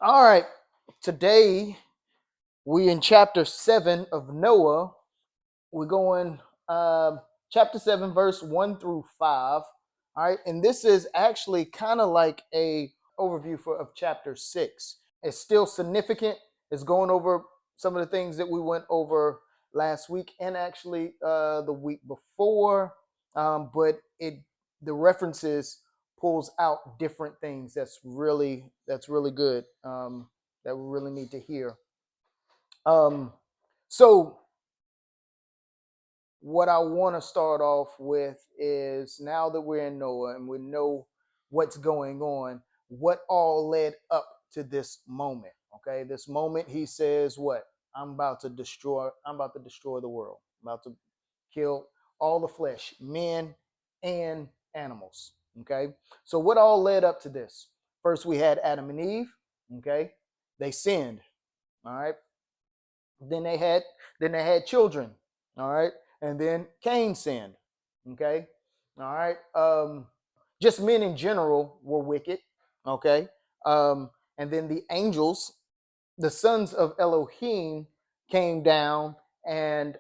All right. Today we in chapter 7 of Noah. We're going chapter 7, verse 1 through 5. All right. And this is actually kind of like a overview of chapter 6. It's still significant. It's going over some of the things that we went over last week and actually the week before. But the references pulls out different things that's really good, that we really need to hear. So what I want to start off with is, now that we're in Noah and we know what's going on, what all led up to this moment. Okay, this moment, he says, what? I'm about to destroy the world. I'm about to kill all the flesh, men and animals. Okay, so what all led up to this? First, we had Adam and Eve. Okay, they sinned. All right, then they had children. All right, and then Cain sinned. Okay, all right. Just men in general were wicked. Okay, and then the angels, the sons of Elohim, came down and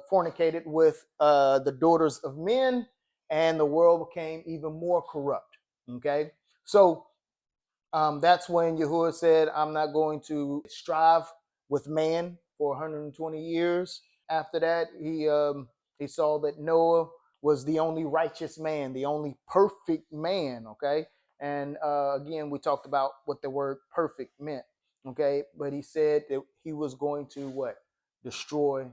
fornicated with the daughters of men, and the world became even more corrupt. Okay, so that's when Yahuwah said, I'm not going to strive with man for 120 years. After that, he saw that Noah was the only righteous man, the only perfect man. Okay, and again, we talked about what the word perfect meant. Okay, but he said that he was going to what? Destroy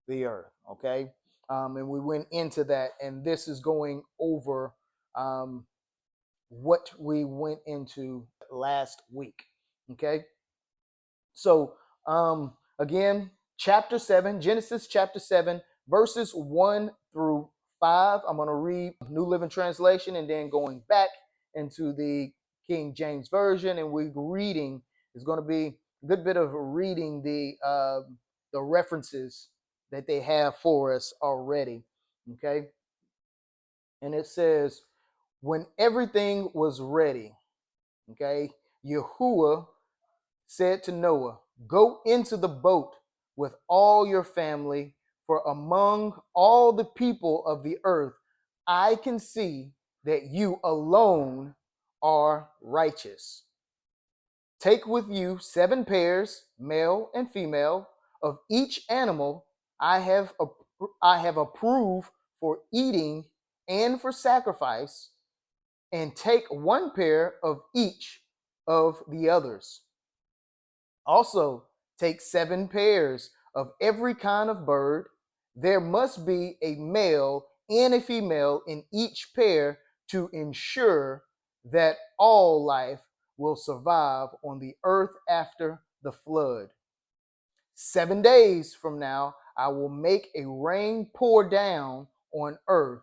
the earth. Okay, and we went into that, and this is going over what we went into last week. Okay, so again, chapter 7, Genesis chapter 7, verses 1 through 5. I'm going to read New Living Translation and then going back into the King James Version, and we're reading, it's going to be a good bit of reading the references that they have for us already. Okay, and it says, when everything was ready, okay, Yahuwah said to Noah, go into the boat with all your family, for among all the people of the earth, I can see that you alone are righteous. Take with you 7 pairs, male and female, of each animal I have approved for eating and for sacrifice, and take 1 pair of each of the others. Also, take 7 pairs of every kind of bird. There must be a male and a female in each pair to ensure that all life will survive on the earth after the flood. 7 days from now, I will make a rain pour down on earth,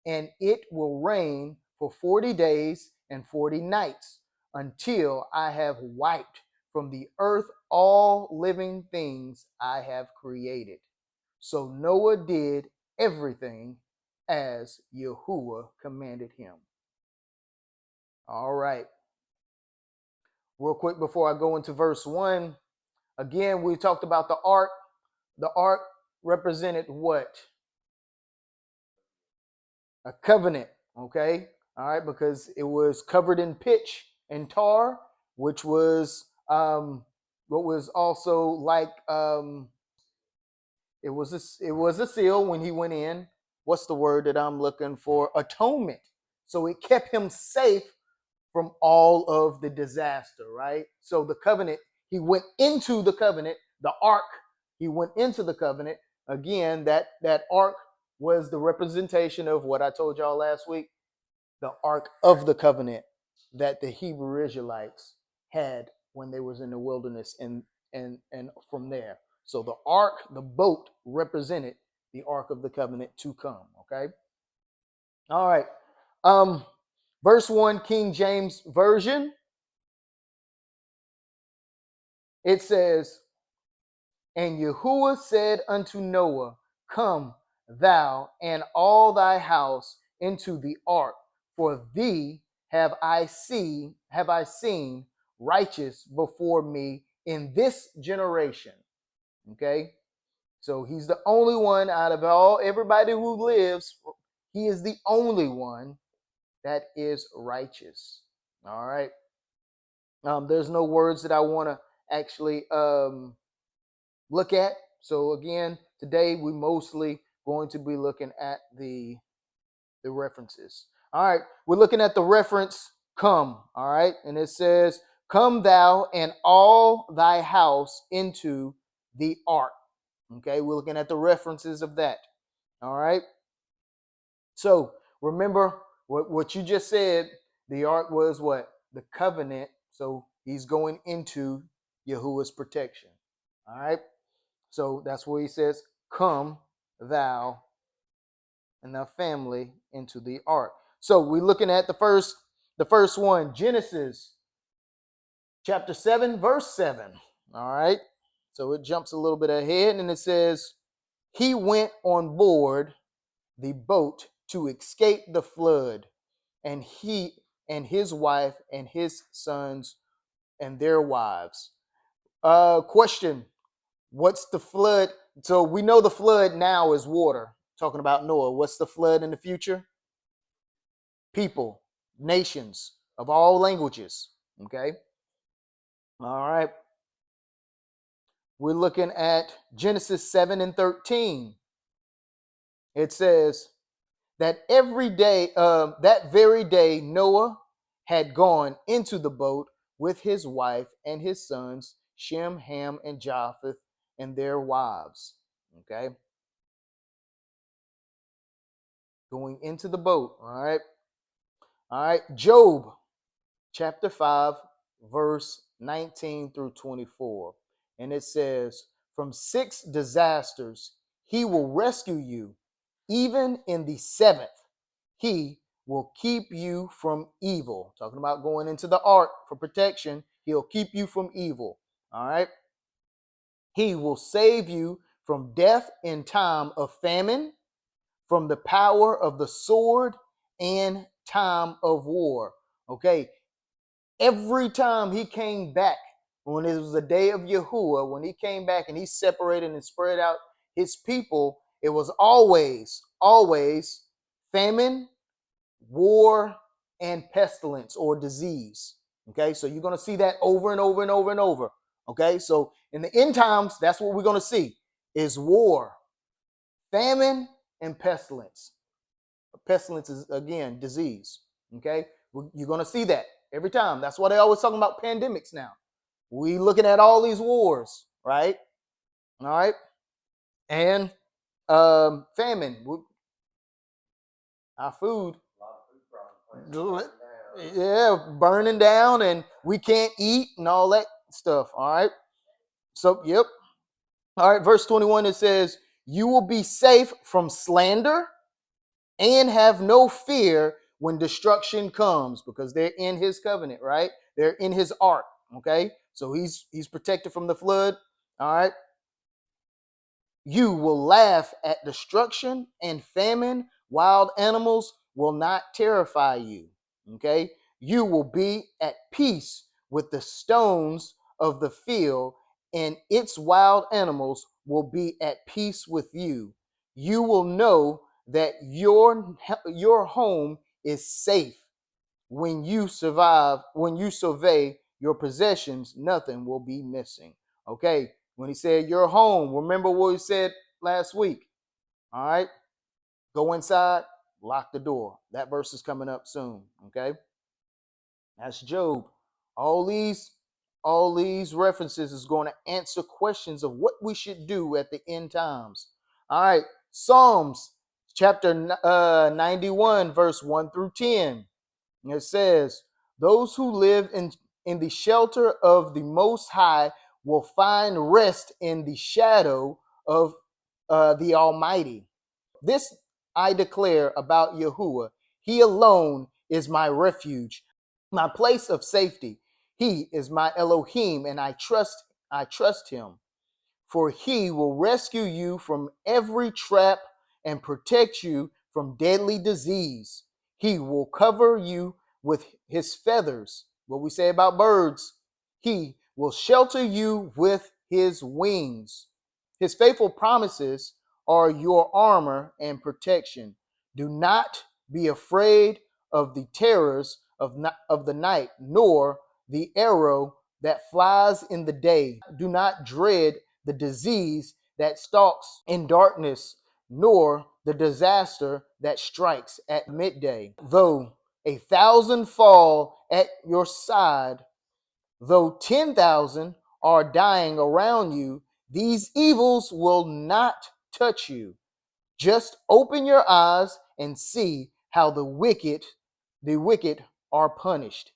and it will rain for 40 days and 40 nights until I have wiped from the earth all living things I have created. So Noah did everything as Yahuwah commanded him. All right. Real quick before I go into verse 1, again, we talked about the ark. The ark represented what? A covenant, okay? All right, because it was covered in pitch and tar, which was what was also like it was a seal when he went in. What's the word that I'm looking for? Atonement. So it kept him safe from all of the disaster, right? So the covenant, he went into the covenant, the ark, he went into the covenant. Again, that ark was the representation of what I told y'all last week, the ark of the covenant that the Hebrew Israelites had when they was in the wilderness, and from there. So the ark, the boat, represented the ark of the covenant to come. Okay. All right. Verse 1, King James Version. It says, and Yahuwah said unto Noah, come thou and all thy house into the ark, for thee have I seen righteous before me in this generation. Okay? So he's the only one out of everybody who lives. He is the only one that is righteous. All right. There's no words that I want to actually look at. So again, today we mostly going to be looking at the references. All right, we're looking at the reference come. All right, and it says, "Come thou and all thy house into the ark." Okay, we're looking at the references of that. All right. So remember what you just said. The ark was what? The covenant. So he's going into Yahuwah's protection. All right. So that's where he says, "Come thou and thy family into the ark." So we're looking at the first one, Genesis chapter 7, verse 7. All right. So it jumps a little bit ahead and it says, "He went on board the boat to escape the flood, and he and his wife and his sons and their wives." Question: what's the flood? So we know the flood now is water. Talking about Noah. What's the flood in the future? People, nations of all languages. Okay. All right. We're looking at Genesis 7 and 13. It says, that very day, Noah had gone into the boat with his wife and his sons, Shem, Ham, and Japheth, and their wives. Okay. Going into the boat. All right. All right. Job chapter 5, verse 19 through 24. And it says, "From 6 disasters he will rescue you. Even in the 7th, he will keep you from evil." Talking about going into the ark for protection. He'll keep you from evil. All right. "He will save you from death in time of famine, from the power of the sword and time of war." Okay. Every time he came back, when it was the day of Yahuwah, when he came back and he separated and spread out his people, it was always famine, war, and pestilence or disease. Okay, so you're going to see that over and over and over and over. Okay, so in the end times, that's what we're going to see is war, famine, and pestilence. Pestilence is, again, disease. Okay, you're going to see that every time. That's why they always talking about pandemics now. We looking at all these wars, right? All right, and famine. Our food, yeah, burning down, and we can't eat and all that stuff. All right. So, yep. All right. Verse 21, it says, "You will be safe from slander and have no fear when destruction comes," because they're in his covenant, right? They're in his ark. Okay. So he's protected from the flood. All right. "You will laugh at destruction and famine. Wild animals will not terrify you." Okay. "You will be at peace with the stones of the field, and its wild animals will be at peace with you. You will know that your home is safe. When you survey your possessions, nothing will be missing." Okay. When he said your home, remember what he said last week. All right. Go inside, lock the door. That verse is coming up soon. Okay. That's Job. All these references is going to answer questions of what we should do at the end times. All right. Psalms chapter 91, verse 1 through 10. It says, "Those who live in the shelter of the Most High will find rest in the shadow of the Almighty. This I declare about Yahuwah. He alone is my refuge, my place of safety. He is my Elohim, and I trust him. For he will rescue you from every trap and protect you from deadly disease. He will cover you with his feathers." What we say about birds. He will shelter you with his wings. His faithful promises are your armor and protection. Do not be afraid of the terrors of the night, nor the arrow that flies in the day. Do not dread the disease that stalks in darkness, nor the disaster that strikes at midday. Though 1,000 fall at your side, though 10,000 are dying around you, these evils will not touch you. Just open your eyes and see how the wicked are punished.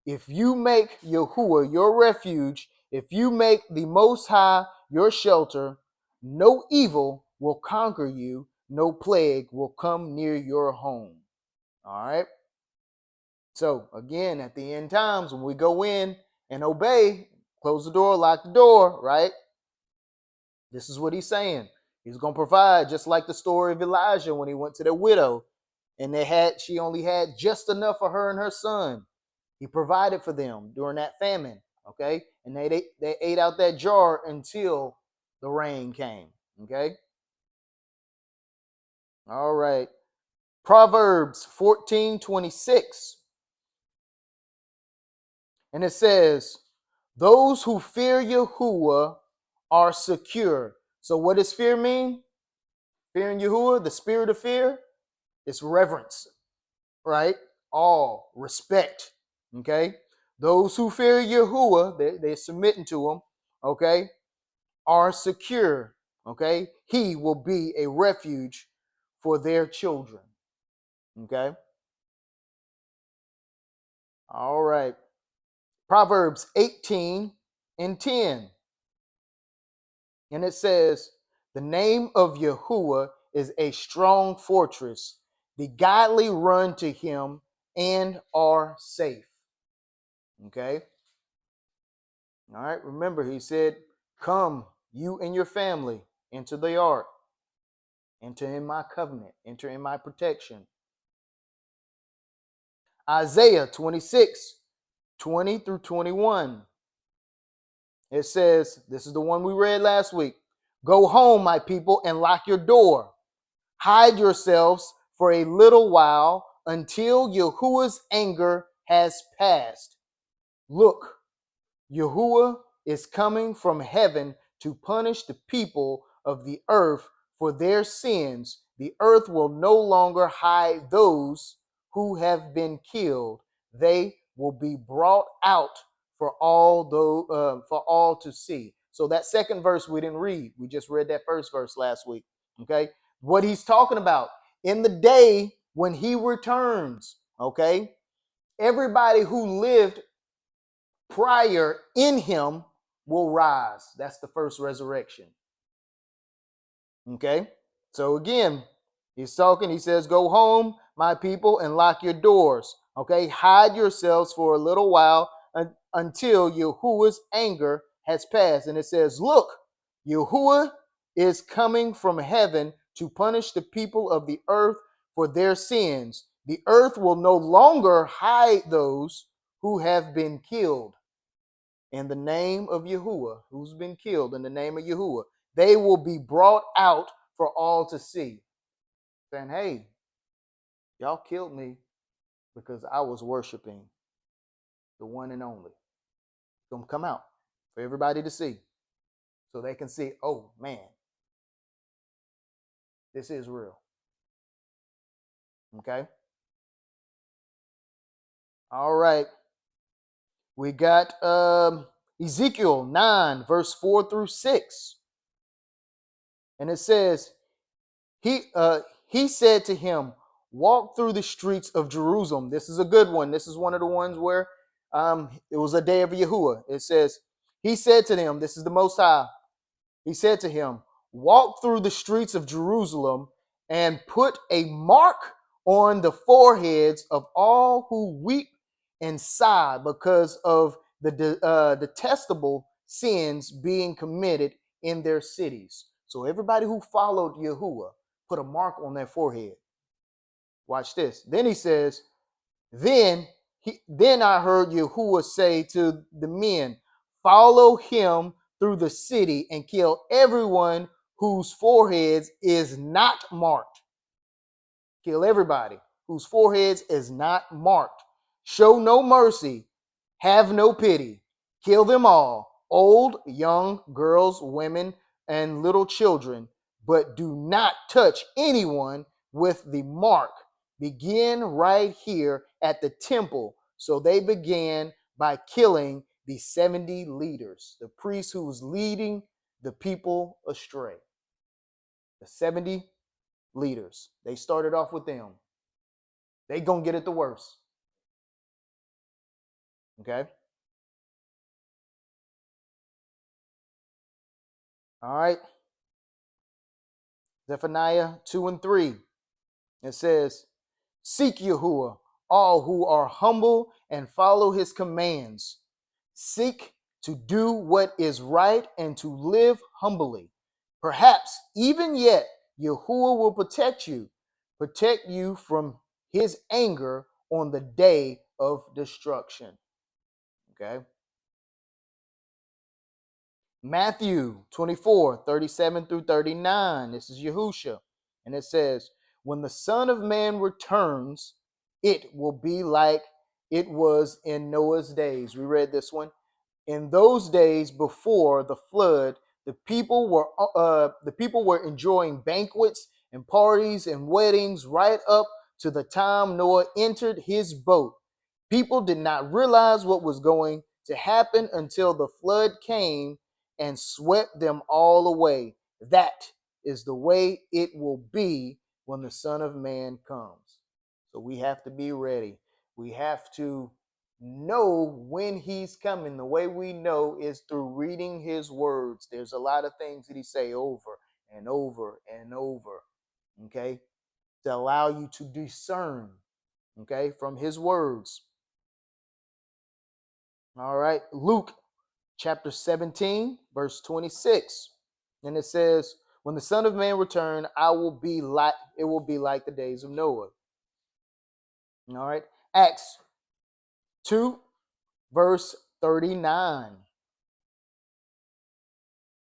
If you make Yahuwah your refuge, if you make the Most High your shelter, no evil will conquer you, no plague will come near your home. All right. So again, at the end times, when we go in and obey, close the door, lock the door, right? This is what he's saying. He's going to provide, just like the story of Elijah when he went to the widow and she only had just enough for her and her son. He provided for them during that famine, okay? And they ate out that jar until the rain came, okay? All right. Proverbs 14:26. And it says, those who fear Yahuwah are secure. So what does fear mean? Fearing Yahuwah, the spirit of fear, it's reverence, right? Awe, respect, okay? Those who fear Yahuwah, they're submitting to him, okay, are secure, okay? He will be a refuge for their children, okay? All right. Proverbs 18:10. And it says, the name of Yahuwah is a strong fortress. The godly run to him and are safe. Okay. All right. Remember, he said, come, you and your family, into the ark, enter in my covenant, enter in my protection. Isaiah 26:20-21. It says, this is the one we read last week. Go home, my people, and lock your door. Hide yourselves for a little while until Yahuwah's anger has passed. Look, Yahuwah is coming from heaven to punish the people of the earth for their sins. The earth will no longer hide those who have been killed. They will be brought out for all to see. So that second verse we didn't read. We just read that first verse last week. Okay, what he's talking about in the day when he returns. Okay, everybody who lived prior in him will rise. That's the first resurrection. Okay. So again, he's talking. He says, go home, my people, and lock your doors. Okay. Hide yourselves for a little while until Yahuwah's anger has passed. And it says, look, Yahuwah is coming from heaven to punish the people of the earth for their sins. The earth will no longer hide those who have been killed in the name of Yahuwah, who's been killed in the name of Yahuwah. They will be brought out for all to see. Saying, hey, y'all killed me because I was worshiping the one and only. It's going to come out for everybody to see. So they can see, oh man, this is real. Okay. All right. We got Ezekiel 9, verse 4-6. And it says, he said to him, walk through the streets of Jerusalem. This is a good one. This is one of the ones where it was a day of Yahuwah. It says, he said to them, this is the Most High. He said to him, walk through the streets of Jerusalem and put a mark on the foreheads of all who weep and sigh because of the detestable sins being committed in their cities. So everybody who followed Yahuwah put a mark on their forehead. Watch this. Then he says, then Then I heard Yahuwah say to the men, follow him through the city and kill everyone whose foreheads is not marked. Kill everybody whose foreheads is not marked. Show no mercy. Have no pity. Kill them all, old, young, girls, women, and little children, but do not touch anyone with the mark. Begin right here at the temple. So they began by killing the 70 leaders, the priest who was leading the people astray. The 70 leaders. They started off with them. They gonna get it the worst. Okay. All right. Zephaniah 2 and 3. It says, seek Yahuwah, all who are humble, and follow his commands. Seek to do what is right and to live humbly. Perhaps even yet Yahuwah will protect you from his anger on the day of destruction. Okay. Matthew 24:37 through 39. This is Yahusha. And it says, when the Son of Man returns, it will be like it was in Noah's days. We read this one. In those days before the flood, the people were enjoying banquets and parties and weddings right up to the time Noah entered his boat. People did not realize what was going to happen until the flood came and swept them all away. That is the way it will be when the Son of Man comes. So we have to be ready. We have to know when he's coming. The way we know is through reading his words. There's a lot of things that he say over and over and over, okay, to allow you to discern, okay, from his words. All right, Luke chapter 17 verse 26, and it says, when the Son of Man return, it will be like the days of Noah. All right, Acts 2 verse 39.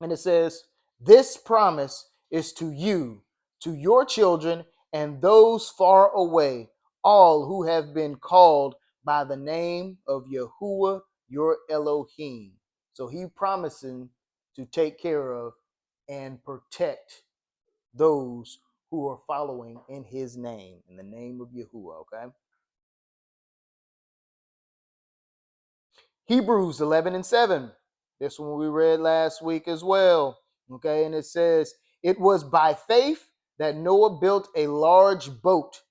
And it says, this promise is to you, to your children, and those far away, all who have been called by the name of Yahuwah, your Elohim. So he promising to take care of and protect those who are following in his name, in the name of Yahuwah, okay? Hebrews 11 and 7. This one we read last week as well. Okay, and it says, it was by faith that Noah built a large boat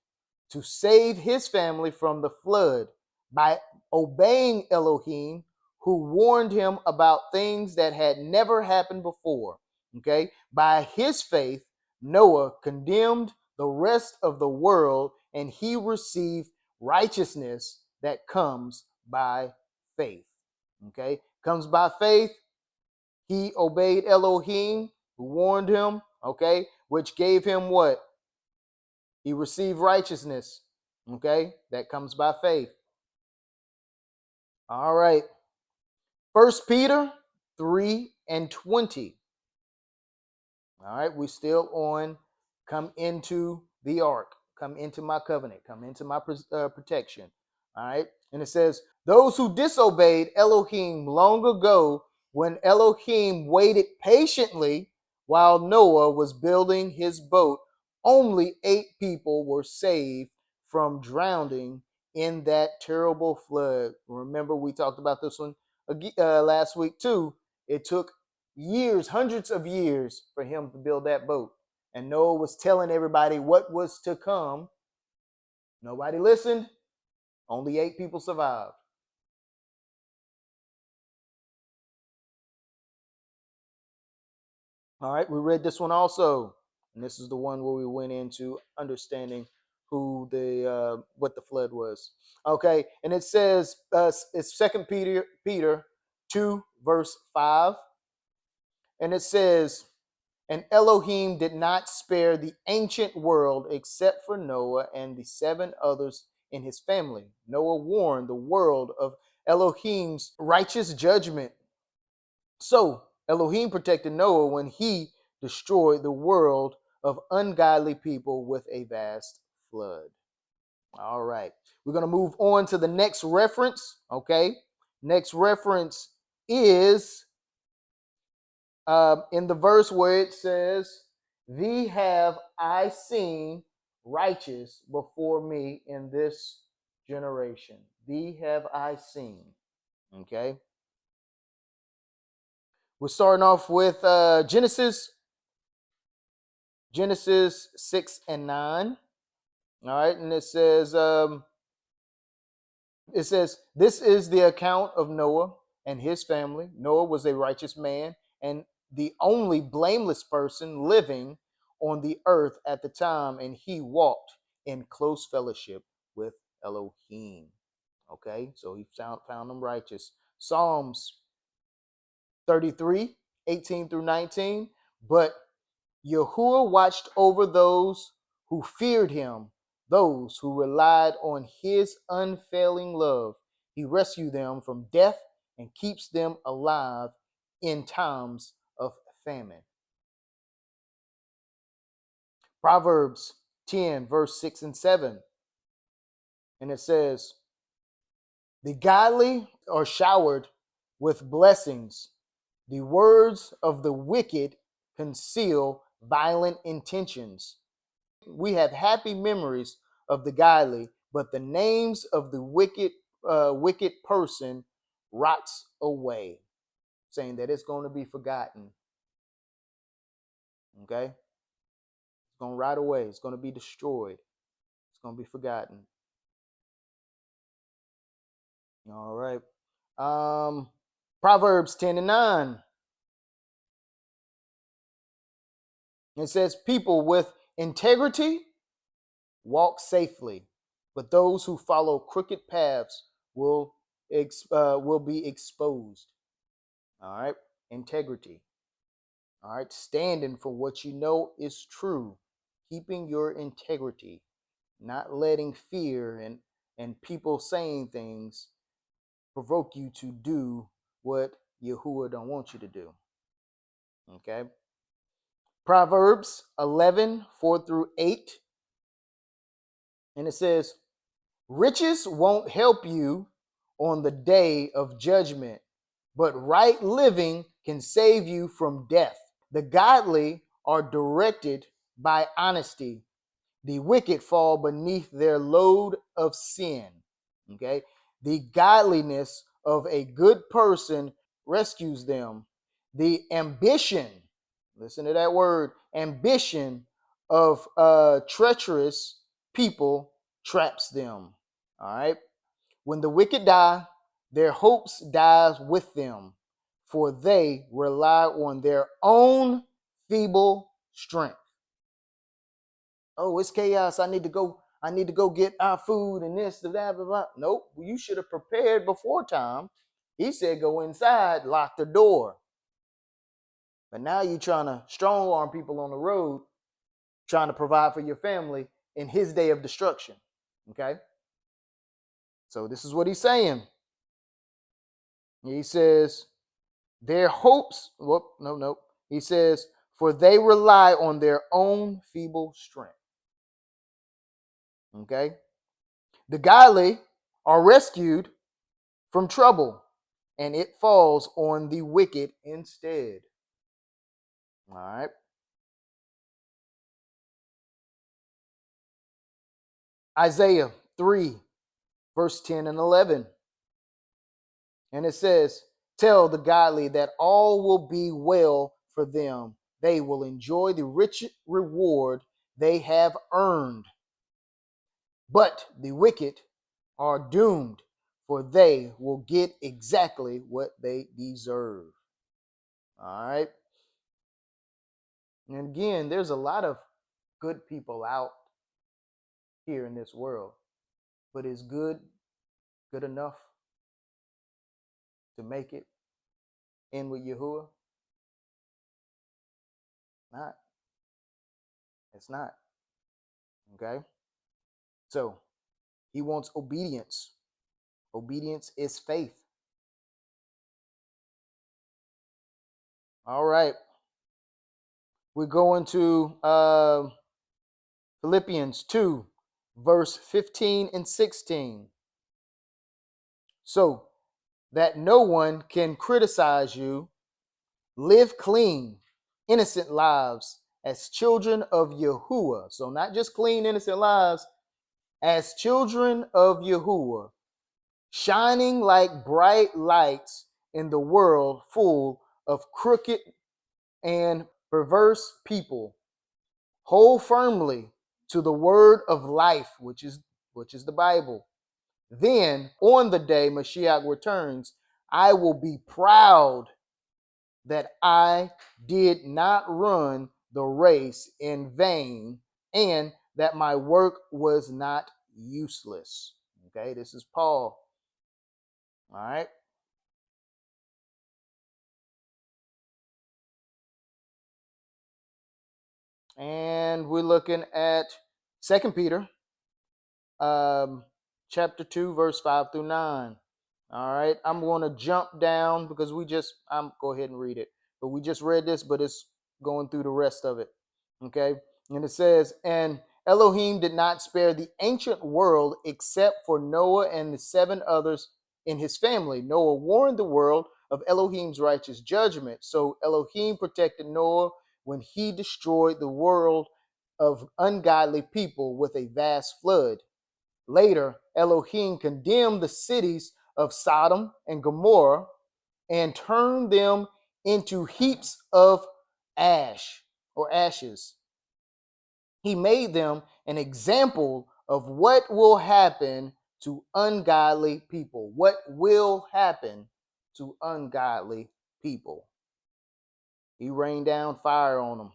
to save his family from the flood by obeying Elohim, who warned him about things that had never happened before. Okay, by his faith, Noah condemned the rest of the world, and he received righteousness that comes by faith. Okay, comes by faith. He obeyed Elohim, who warned him, okay, which gave him what? He received righteousness, okay, that comes by faith. All right. First Peter 3 and 20. All right, we're still on come into the ark, come into my covenant, come into my protection. All right, and it says, those who disobeyed Elohim long ago, when Elohim waited patiently while Noah was building his boat, only 8 people were saved from drowning in that terrible flood. Remember, we talked about this one last week too. It took years, hundreds of years for him to build that boat. And Noah was telling everybody what was to come. Nobody listened. Only 8 people survived. All right, we read this one also. And this is the one where we went into understanding who the what the flood was. Okay, and it says it's Second Peter 2 verse 5. And it says, and Elohim did not spare the ancient world except for Noah and the 7 others and his family. Noah warned the world of Elohim's righteous judgment. So Elohim protected Noah when he destroyed the world of ungodly people with a vast flood. All right. We're going to move on to the next reference. Okay. Next reference is in the verse where it says, "Thee have I seen righteous before me in this generation. Thee have I seen." Okay. We're starting off with Genesis 6 and 9. All right. And it says, "This is the account of Noah and his family. Noah was a righteous man and the only blameless person living on the earth at the time, and he walked in close fellowship with Elohim." Okay, so he found them righteous. Psalms 33:18 through 19. "But Yahuwah watched over those who feared him, those who relied on his unfailing love. He rescued them from death and keeps them alive in times of famine." Proverbs 10, verse 6 and 7. And it says, "The godly are showered with blessings. The words of the wicked conceal violent intentions." We have happy memories of the godly, but the names of the wicked person rots away, saying that it's going to be forgotten. Okay, it's going to rot away. It's going to be destroyed. It's going to be forgotten. All right. Proverbs 10 and 9. It says, "People with integrity walk safely, but those who follow crooked paths will be exposed." All right, integrity. All right, standing for what you know is true, keeping your integrity, not letting fear and people saying things provoke you to do what Yahuwah don't want you to do. Okay. Proverbs 11:4 through 8. And it says, "Riches won't help you on the day of judgment, but right living can save you from death. The godly are directed by honesty. The wicked fall beneath their load of sin." Okay. The godliness of a good person rescues them. The ambition, listen to that word, ambition of treacherous people traps them. All right. When the wicked die, their hopes die with them, for they rely on their own feeble strength. Oh, it's chaos. I need to go get our food and this, blah, blah, blah. Nope. You should have prepared before time. He said go inside, lock the door. But now you're trying to strong arm people on the road, trying to provide for your family in his day of destruction. Okay? So this is what he's saying. He says, their hopes, no. He says, for they rely on their own feeble strength. Okay? The godly are rescued from trouble, and it falls on the wicked instead. All right. Isaiah 3, verse 10 and 11. And it says, "Tell the godly that all will be well for them. They will enjoy the rich reward they have earned. But the wicked are doomed, for they will get exactly what they deserve." All right. And again, there's a lot of good people out here in this world, but is good enough to make it in with Yahuwah? Not. It's not. Okay. So He wants obedience. Obedience is faith. All right. We're going to Philippians 2, verse 15 and 16. So that no one can criticize you, live clean, innocent lives as children of Yahuwah. So not just clean, innocent lives, as children of Yahuwah, shining like bright lights in the world full of crooked and perverse people. Hold firmly to the word of life, which is the Bible. Then, on the day Mashiach returns, I will be proud that I did not run the race in vain and that my work was not useless. Okay, this is Paul. All right. And we're looking at 2 Peter chapter 2, verse 5 through 9. All right, I'm going to jump down because I'm go ahead and read it. But we just read this, but it's going through the rest of it. Okay, and it says, and Elohim did not spare the ancient world except for Noah and the 7 others in his family. Noah warned the world of Elohim's righteous judgment. So Elohim protected Noah when he destroyed the world of ungodly people with a vast flood. Later, Elohim condemned the cities of Sodom and Gomorrah and turned them into heaps of ash or ashes. He made them an example of what will happen to ungodly people. What will happen to ungodly people? He rained down fire on them.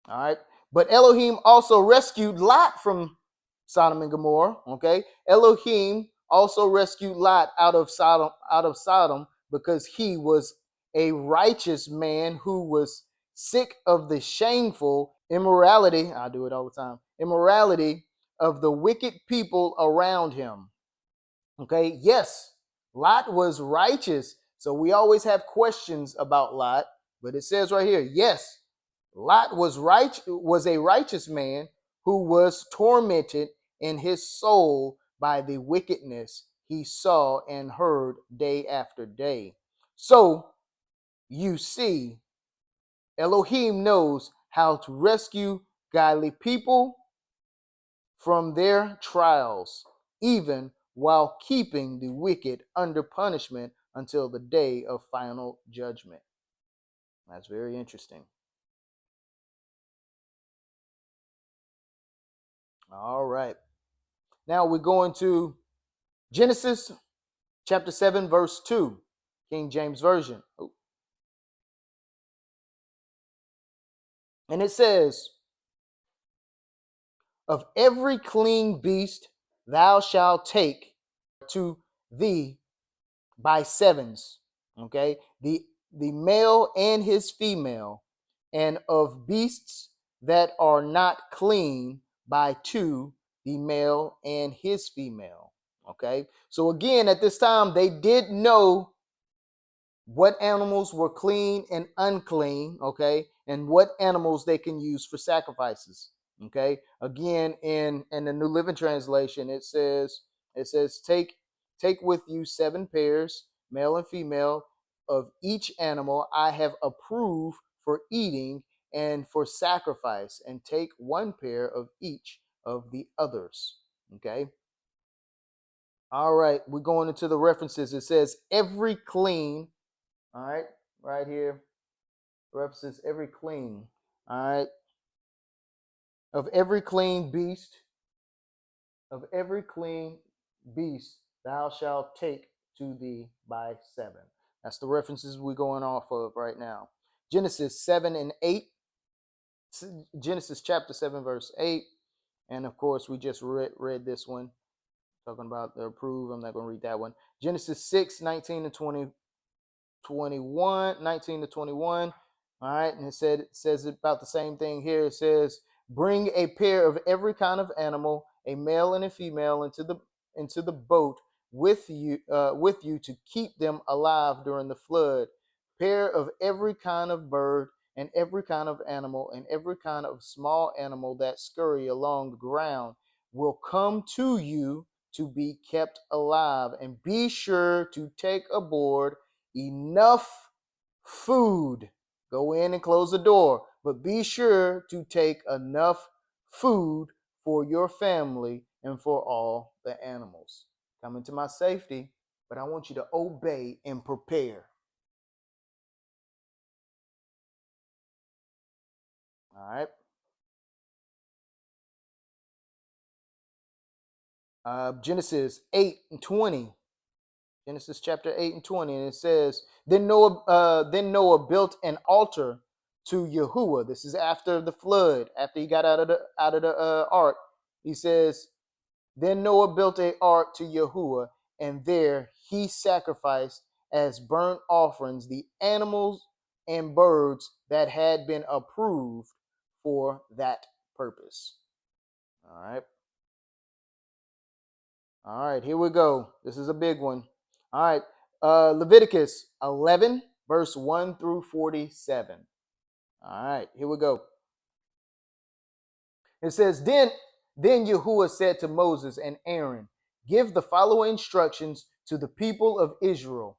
All right. But Elohim also rescued Lot from Sodom and Gomorrah. Okay. Elohim also rescued Lot out of Sodom because he was a righteous man who was sick of the shameful immorality. I do it all the time. Immorality of the wicked people around him. Okay. Yes, Lot was righteous. So we always have questions about Lot, but it says right here, yes, Lot was a righteous man who was tormented in his soul by the wickedness he saw and heard day after day. So you see, Elohim knows how to rescue godly people from their trials, even while keeping the wicked under punishment until the day of final judgment. That's very interesting. All right. Now we're going to Genesis chapter 7, verse 2, King James Version. And it says, of every clean beast thou shalt take to thee by sevens. Okay. The male and his female, and of beasts that are not clean by two, the male and his female. Okay. So again, at this time, they did know what animals were clean and unclean, okay, and what animals they can use for sacrifices. Okay. Again, in the New Living Translation, it says take with you 7 pairs, male and female, of each animal I have approved for eating and for sacrifice, and take 1 pair of each of the others. Okay. All right, we're going into the references. It says every clean. All right, right here, references every clean. All right, of every clean beast, thou shalt take to thee by 7. That's the references we're going off of right now. Genesis 7 and 8. Genesis chapter 7, verse 8. And of course, we just read this one, talking about the approved. I'm not going to read that one. Genesis 6, 19 to 20. 21, 19 to 21. All right, and it says about the same thing here. It says, bring a pair of every kind of animal a male and a female, into the boat with you to keep them alive during the flood. Pair of every kind of bird and every kind of animal and every kind of small animal that scurry along the ground will come to you to be kept alive. And be sure to take aboard enough food. Go in and close the door, but be sure to take enough food for your family and for all the animals. Come into my safety, but I want you to obey and prepare. All right. Genesis 8 and 20. Genesis chapter 8 and 20. And it says, Then Noah built an altar to Yahuwah. This is after the flood, after he got out of the ark. He says, Then Noah built an ark to Yahuwah, and there he sacrificed as burnt offerings the animals and birds that had been approved for that purpose. All right. All right, here we go. This is a big one. All right. Leviticus 11, verse 1 through 47. All right, here we go. It says, Then Yahuwah said to Moses and Aaron, Give the following instructions to the people of Israel.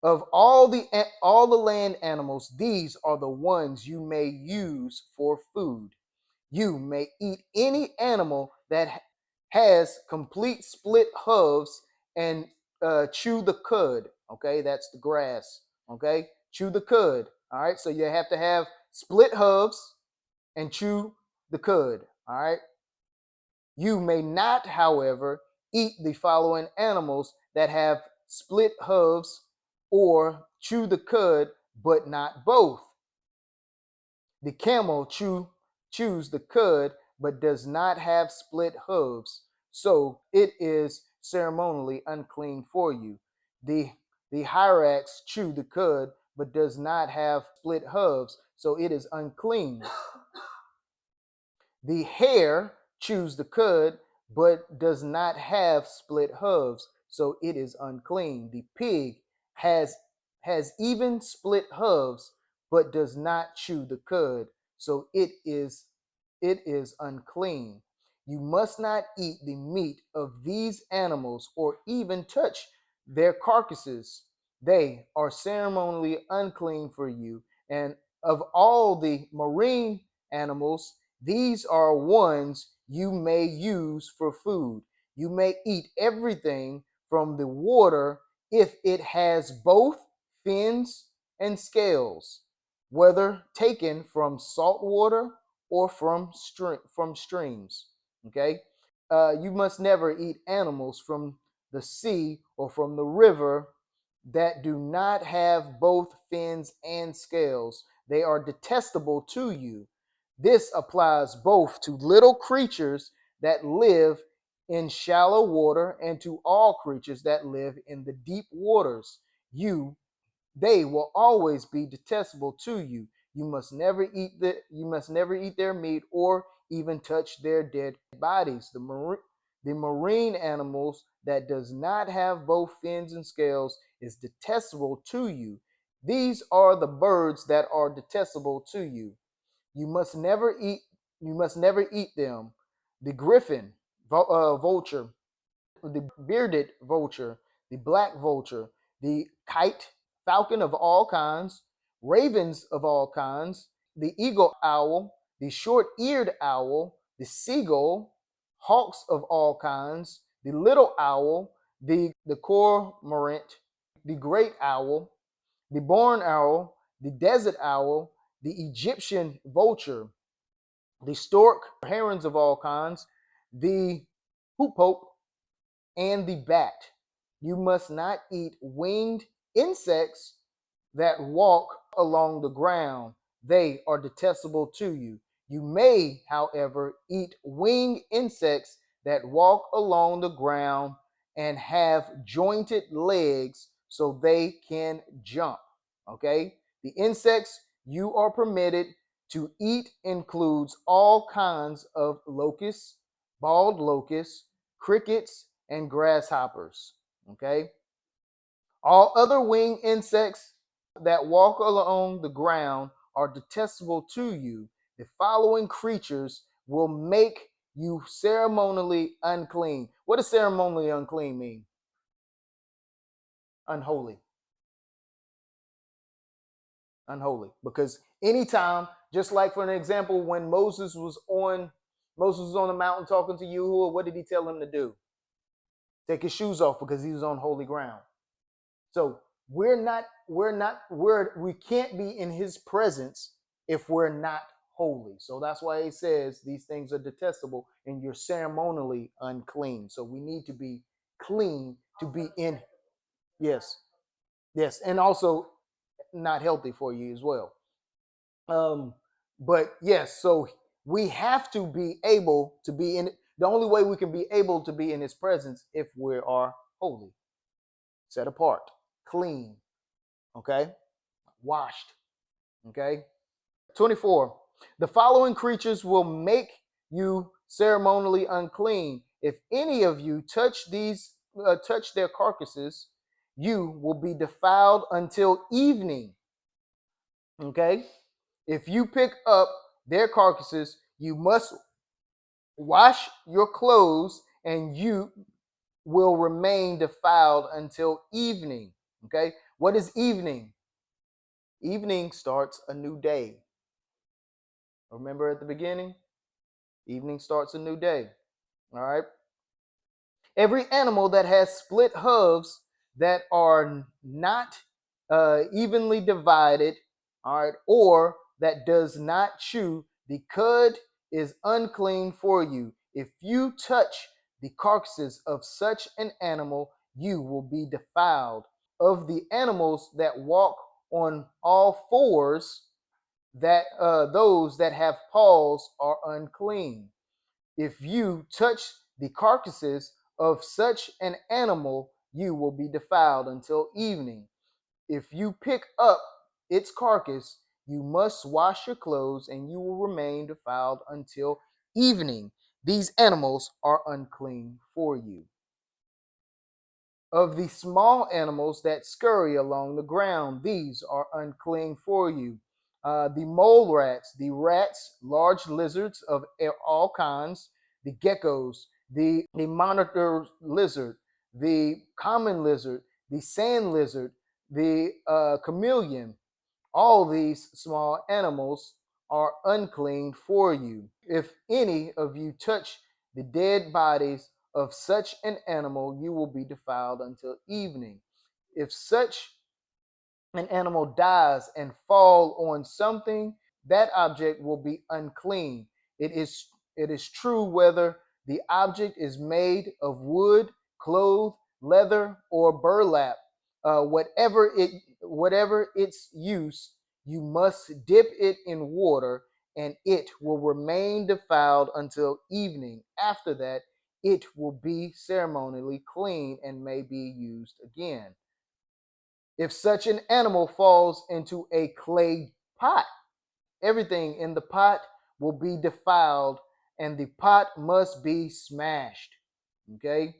Of all the land animals, these are the ones you may use for food. You may eat any animal that has complete split hooves and chew the cud. Okay, that's the grass. Okay, chew the cud. All right, so you have to have split hooves and chew the cud. All right. You may not, however, eat the following animals that have split hooves or chew the cud, but not both. The camel chews the cud, but does not have split hooves, so it is ceremonially unclean for you. The hyrax chew the cud, but does not have split hooves, so it is unclean. The hare chews the cud, but does not have split hooves, so it is unclean. The pig has even split hooves, but does not chew the cud, so it is unclean. You must not eat the meat of these animals or even touch their carcasses. They are ceremonially unclean for you. And of all the marine animals, these are ones you may use for food. You may eat everything from the water if it has both fins and scales, whether taken from salt water or from streams. Okay, you must never eat animals from the sea or from the river that do not have both fins and scales. They are detestable to you. This applies both to little creatures that live in shallow water and to all creatures that live in the deep waters. They will always be detestable to you. You must never eat their meat or even touch their dead bodies. The marine animals that does not have both fins and scales is detestable to you. These are the birds that are detestable to you. You must never eat. You must never eat them. The griffin, vulture, the bearded vulture, the black vulture, the kite, falcon of all kinds, ravens of all kinds, the eagle owl, the short-eared owl, the seagull, hawks of all kinds, the little owl, the cormorant, the great owl, the barn owl, the desert owl, the Egyptian vulture, the stork, herons of all kinds, the hoopoe, and the bat. You must not eat winged insects that walk along the ground. They are detestable to you. You may, however, eat winged insects that walk along the ground and have jointed legs so they can jump. Okay? The insects you are permitted to eat includes all kinds of locusts, bald locusts, crickets, and grasshoppers. Okay? All other winged insects that walk along the ground are detestable to you. The following creatures will make you ceremonially unclean. What does ceremonially unclean mean? Unholy. Unholy. Because anytime, just like for an example, when Moses was on the mountain talking to Yahuwah, what did he tell him to do? Take his shoes off because he was on holy ground. So we can't be in his presence if we're not holy. So that's why it says these things are detestable and you're ceremonially unclean. So we need to be clean to be in. Yes, yes, and also not healthy for you as well. Um, but yes, so we have to be able to be in. The only way we can be able to be in his presence if we are holy, set apart, clean, okay, washed. Okay. 24. The following creatures will make you ceremonially unclean. If any of you touch their carcasses, you will be defiled until evening. Okay. If you pick up their carcasses, you must wash your clothes and you will remain defiled until evening. Okay. What is evening? Evening starts a new day. Remember at the beginning? Evening starts a new day. All right. Every animal that has split hooves that are not evenly divided, all right, or that does not chew the cud is unclean for you. If you touch the carcasses of such an animal, you will be defiled. Of the animals that walk on all fours, that those that have paws are unclean. If you touch the carcasses of such an animal, you will be defiled until evening. If you pick up its carcass, you must wash your clothes and you will remain defiled until evening. These animals are unclean for you. Of the small animals that scurry along the ground, these are unclean for you. The mole rats, the rats, large lizards of all kinds, the geckos, the monitor lizard, the common lizard, the sand lizard, the chameleon, all these small animals are unclean for you. If any of you touch the dead bodies of such an animal, you will be defiled until evening. If such an animal dies and fall on something, that object will be unclean. It is true whether the object is made of wood, cloth, leather, or burlap. Whatever its use, you must dip it in water, and it will remain defiled until evening. After that, it will be ceremonially clean and may be used again. If such an animal falls into a clay pot, everything in the pot will be defiled and the pot must be smashed. Okay?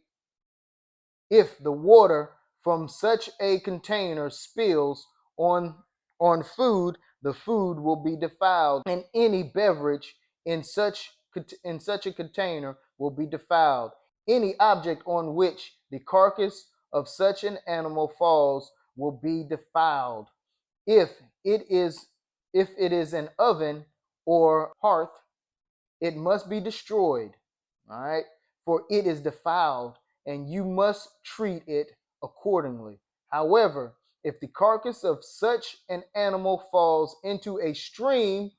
If the water from such a container spills on food, the food will be defiled, and any beverage in such a container will be defiled. Any object on which the carcass of such an animal falls will be defiled. If it is if it is an oven or hearth, it must be destroyed. All right, for it is defiled, and you must treat it accordingly. However, if the carcass of such an animal falls into a stream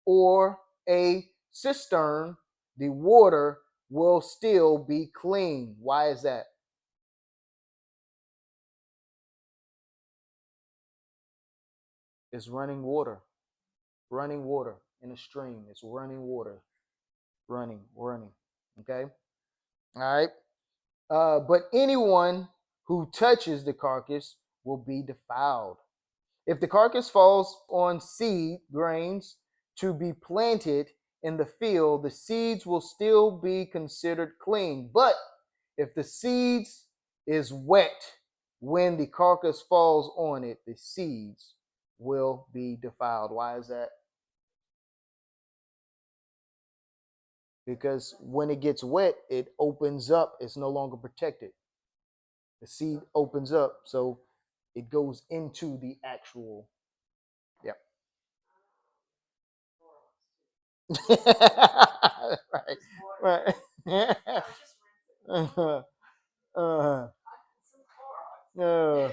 or a cistern, the water will still be clean. Why is that? It's running water in a stream. It's running water, running. Okay, all right. But anyone who touches the carcass will be defiled. If the carcass falls on seed grains to be planted, in the field, the seeds will still be considered clean. But if the seeds is wet when the carcass falls on it, the seeds will be defiled. Why is that? Because when it gets wet, it opens up. It's no longer protected. The seed opens up, so it goes into the actual. Yep. Right. Right. uh, uh,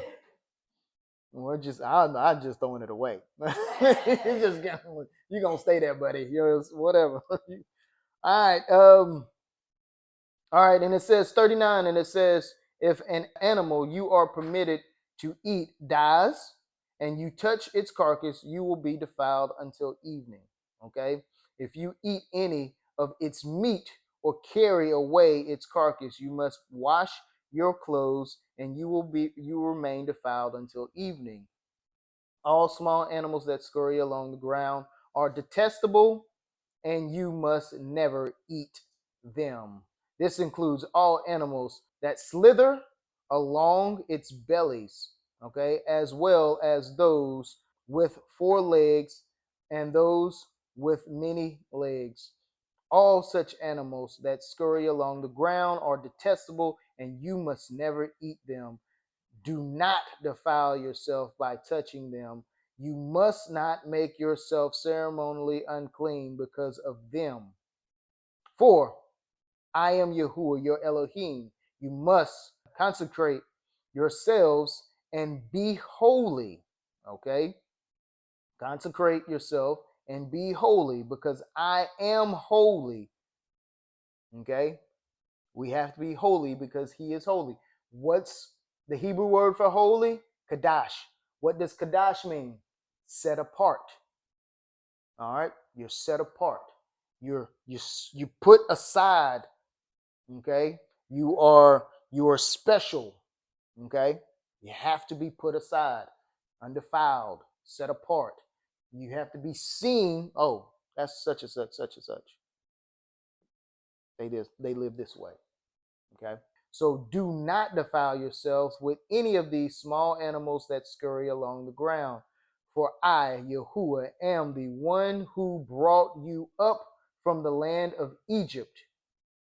well, I just throwing it away. You just you gonna stay there, buddy. Whatever. All right. All right, and it says 39, and it says, if an animal you are permitted to eat dies, and you touch its carcass, you will be defiled until evening. Okay? If you eat any of its meat or carry away its carcass, you must wash your clothes, and you will remain defiled until evening. All small animals that scurry along the ground are detestable, and you must never eat them. This includes all animals that slither along its bellies, okay, as well as those with 4 legs and those with many legs. All such animals that scurry along the ground are detestable, and you must never eat them. Do not defile yourself by touching them. You must not make yourself ceremonially unclean because of them. For I am Yahuwah, your Elohim. You must consecrate yourselves and be holy. Okay? Consecrate yourself and be holy because I am holy. Okay? We have to be holy because he is holy. What's the Hebrew word for holy? Kadash. What does Kadash mean? Set apart. All right? You're set apart. You put aside, okay? You are special, okay? You have to be put aside, undefiled, set apart. You have to be seen. Oh, that's such and such, such and such. They live this way. Okay. So do not defile yourselves with any of these small animals that scurry along the ground. For I, Yahuwah, am the one who brought you up from the land of Egypt.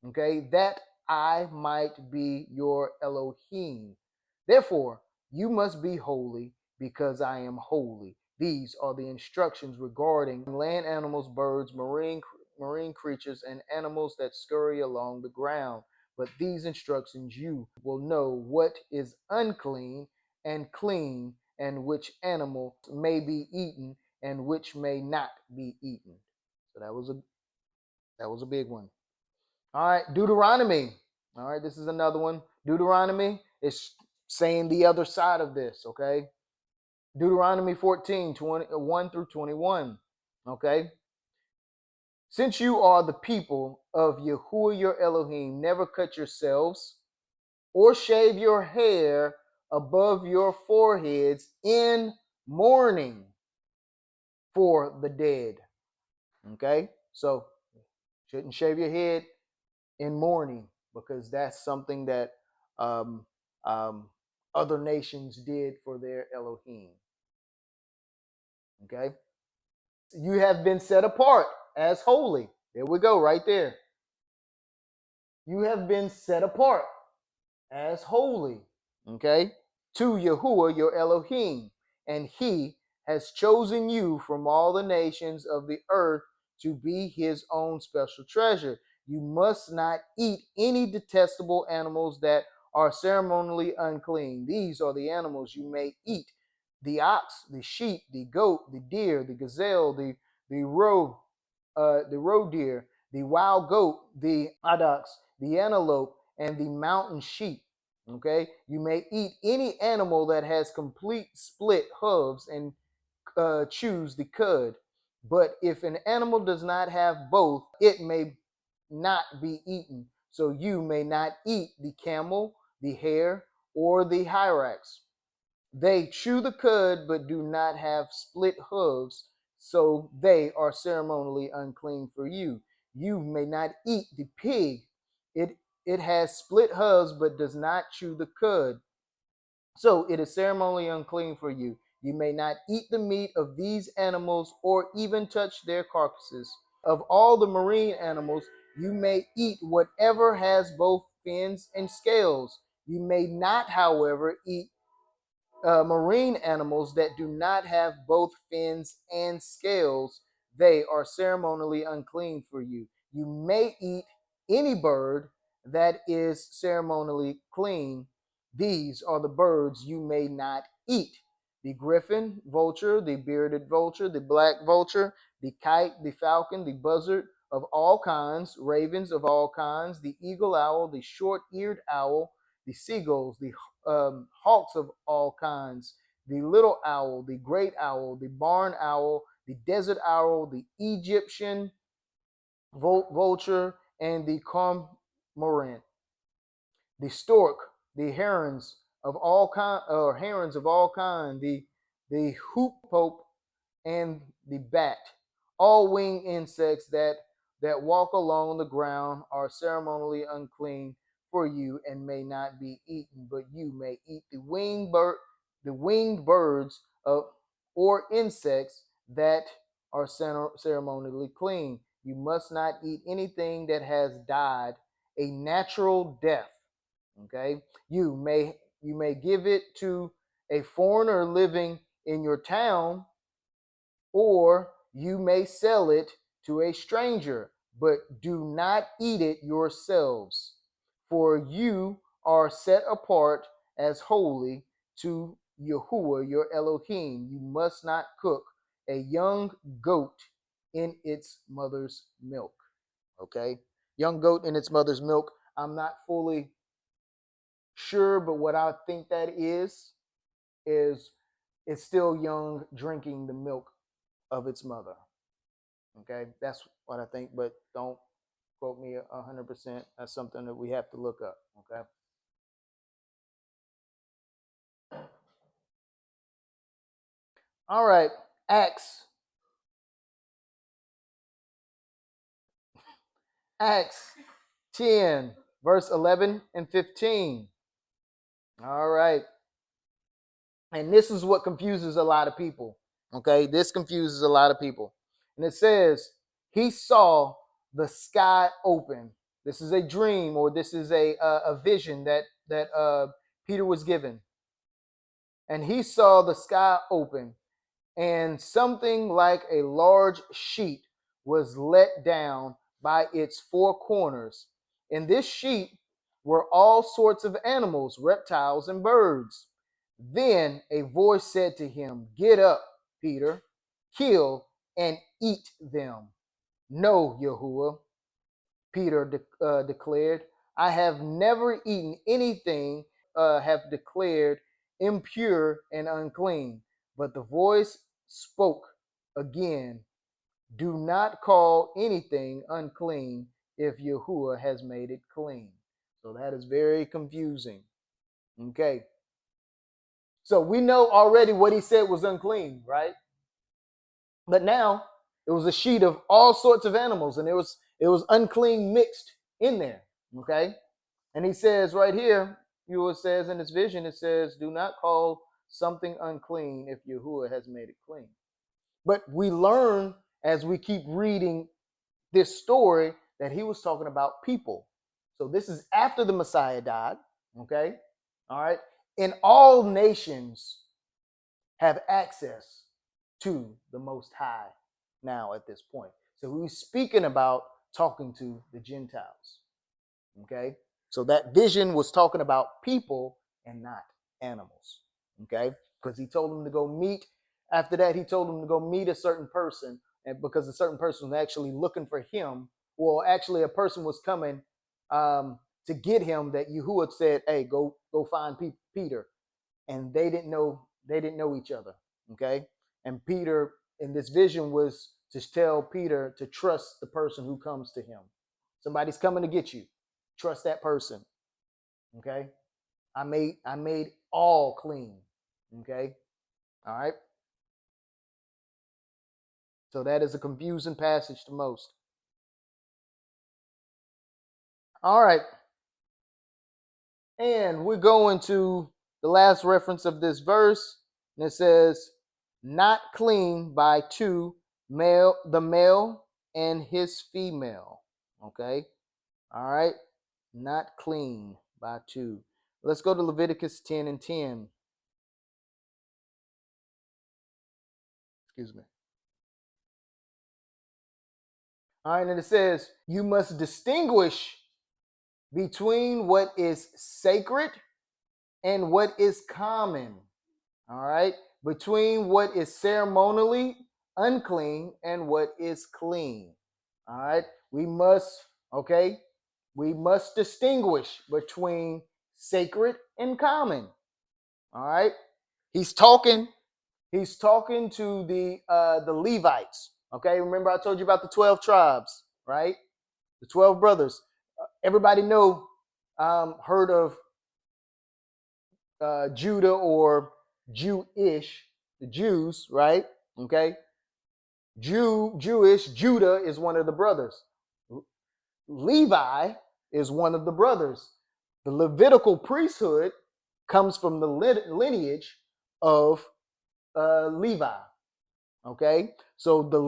Okay. That I might be your Elohim. Therefore, you must be holy because I am holy. These are the instructions regarding land animals, birds, marine creatures, and animals that scurry along the ground. But these instructions you will know what is unclean and clean, and which animal may be eaten and which may not be eaten. So that was a big one. All right, Deuteronomy. All right, this is another one. Deuteronomy is saying the other side of this, okay? Deuteronomy 14, 1 through 21, okay? Since you are the people of Yahuwah your Elohim, never cut yourselves or shave your hair above your foreheads in mourning for the dead. Okay? So, shouldn't shave your head in mourning because that's something that um, um, other nations did for their Elohim. Okay? You have been set apart as holy. There we go, right there. You have been set apart as holy, okay, to Yahuwah your Elohim, and he has chosen you from all the nations of the earth to be his own special treasure. You must not eat any detestable animals that are ceremonially unclean. These are the animals you may eat: the ox, the sheep, the goat, the deer, the gazelle, the roe deer, the wild goat, the addax, the antelope, and the mountain sheep. Okay, you may eat any animal that has complete split hooves and chews the cud. But if an animal does not have both, it may not be eaten. So you may not eat the camel, the hare, or the hyrax. They chew the cud but do not have split hooves, so they are ceremonially unclean for you. You may not eat the pig. It has split hooves, but does not chew the cud. So it is ceremonially unclean for you. You may not eat the meat of these animals or even touch their carcasses. Of all the marine animals, you may eat whatever has both fins and scales. You may not, however, eat marine animals that do not have both fins and scales. They are ceremonially unclean for you. You may eat any bird that is ceremonially clean. These are the birds you may not eat: the griffin, vulture, the bearded vulture, the black vulture, the kite, the falcon, the buzzard of all kinds, ravens of all kinds, the eagle owl, the short-eared owl, the seagulls, the hawks of all kinds, the little owl, the great owl, the barn owl, the desert owl, the Egyptian vulture, and the cormorant, the stork, the herons of all kind, or herons of all kind, the hoop pope, and the bat. All winged insects that walk along the ground are ceremonially unclean for you and may not be eaten, but you may eat the winged birds of or insects that are ceremonially clean. You must not eat anything that has died a natural death. Okay, you may give it to a foreigner living in your town, or you may sell it to a stranger, but do not eat it yourselves, for you are set apart as holy to Yahuwah your Elohim. You must not cook a young goat in its mother's milk. Okay, young goat in its mother's milk. I'm not fully sure, but what I think that is it's still young drinking the milk of its mother. Okay, that's what I think, but don't quote me 100%. That's something that we have to look up. Okay. All right. Acts, Acts 10, verse 11 and 15. All right. And this is what confuses a lot of people. Okay, this confuses a lot of people. And it says, he saw the sky open. This is a dream, or this is a vision that Peter was given. And he saw the sky open, and something like a large sheet was let down by its four corners. In this sheet were all sorts of animals, reptiles, and birds. Then a voice said to him, "Get up, Peter, kill and eat them." "No, Yahuwah," Peter declared. "I have never eaten anything have declared impure and unclean." But the voice spoke again, "Do not call anything unclean if Yahuwah has made it clean." So that is very confusing. Okay. So we know already what he said was unclean, right? But now it was a sheet of all sorts of animals, and it was unclean mixed in there. Okay. And he says right here, Yahuwah says in this vision, it says, "Do not call something unclean if Yahuwah has made it clean." But we learn as we keep reading this story that he was talking about people. So this is after the Messiah died. Okay. All right. And all nations have access to the Most High now at this point. So he's speaking about talking to the Gentiles. Okay. So that vision was talking about people and not animals. Okay. Because he told them to go meet. After that, he told them to go meet a certain person. And because a certain person was actually looking for him, well, actually, a person was coming to get him, that Yahuwah said, "Hey, go find Peter." And they didn't know each other. Okay. And Peter in this vision was to tell Peter to trust the person who comes to him. Somebody's coming to get you. Trust that person. Okay. I made all clean. Okay. All right. So that is a confusing passage to most. All right. And we're going to the last reference of this verse. And it says, not clean by two, the male and his female. Okay. All right. Not clean by two. Let's go to Leviticus 10 and 10. Excuse me. All right. And it says, you must distinguish between what is sacred and what is common. All right. Between what is ceremonially unclean and what is clean. All right. Okay, we must distinguish between sacred and common. All right. He's talking, he's talking to the Levites. Okay. Remember I told you about the 12 tribes, right? The 12 brothers. Everybody know, heard of Judah or Jewish, the Jews, right? Okay. Jewish, Judah is one of the brothers. Levi is one of the brothers. The Levitical priesthood comes from the lineage of Levi. Okay. So the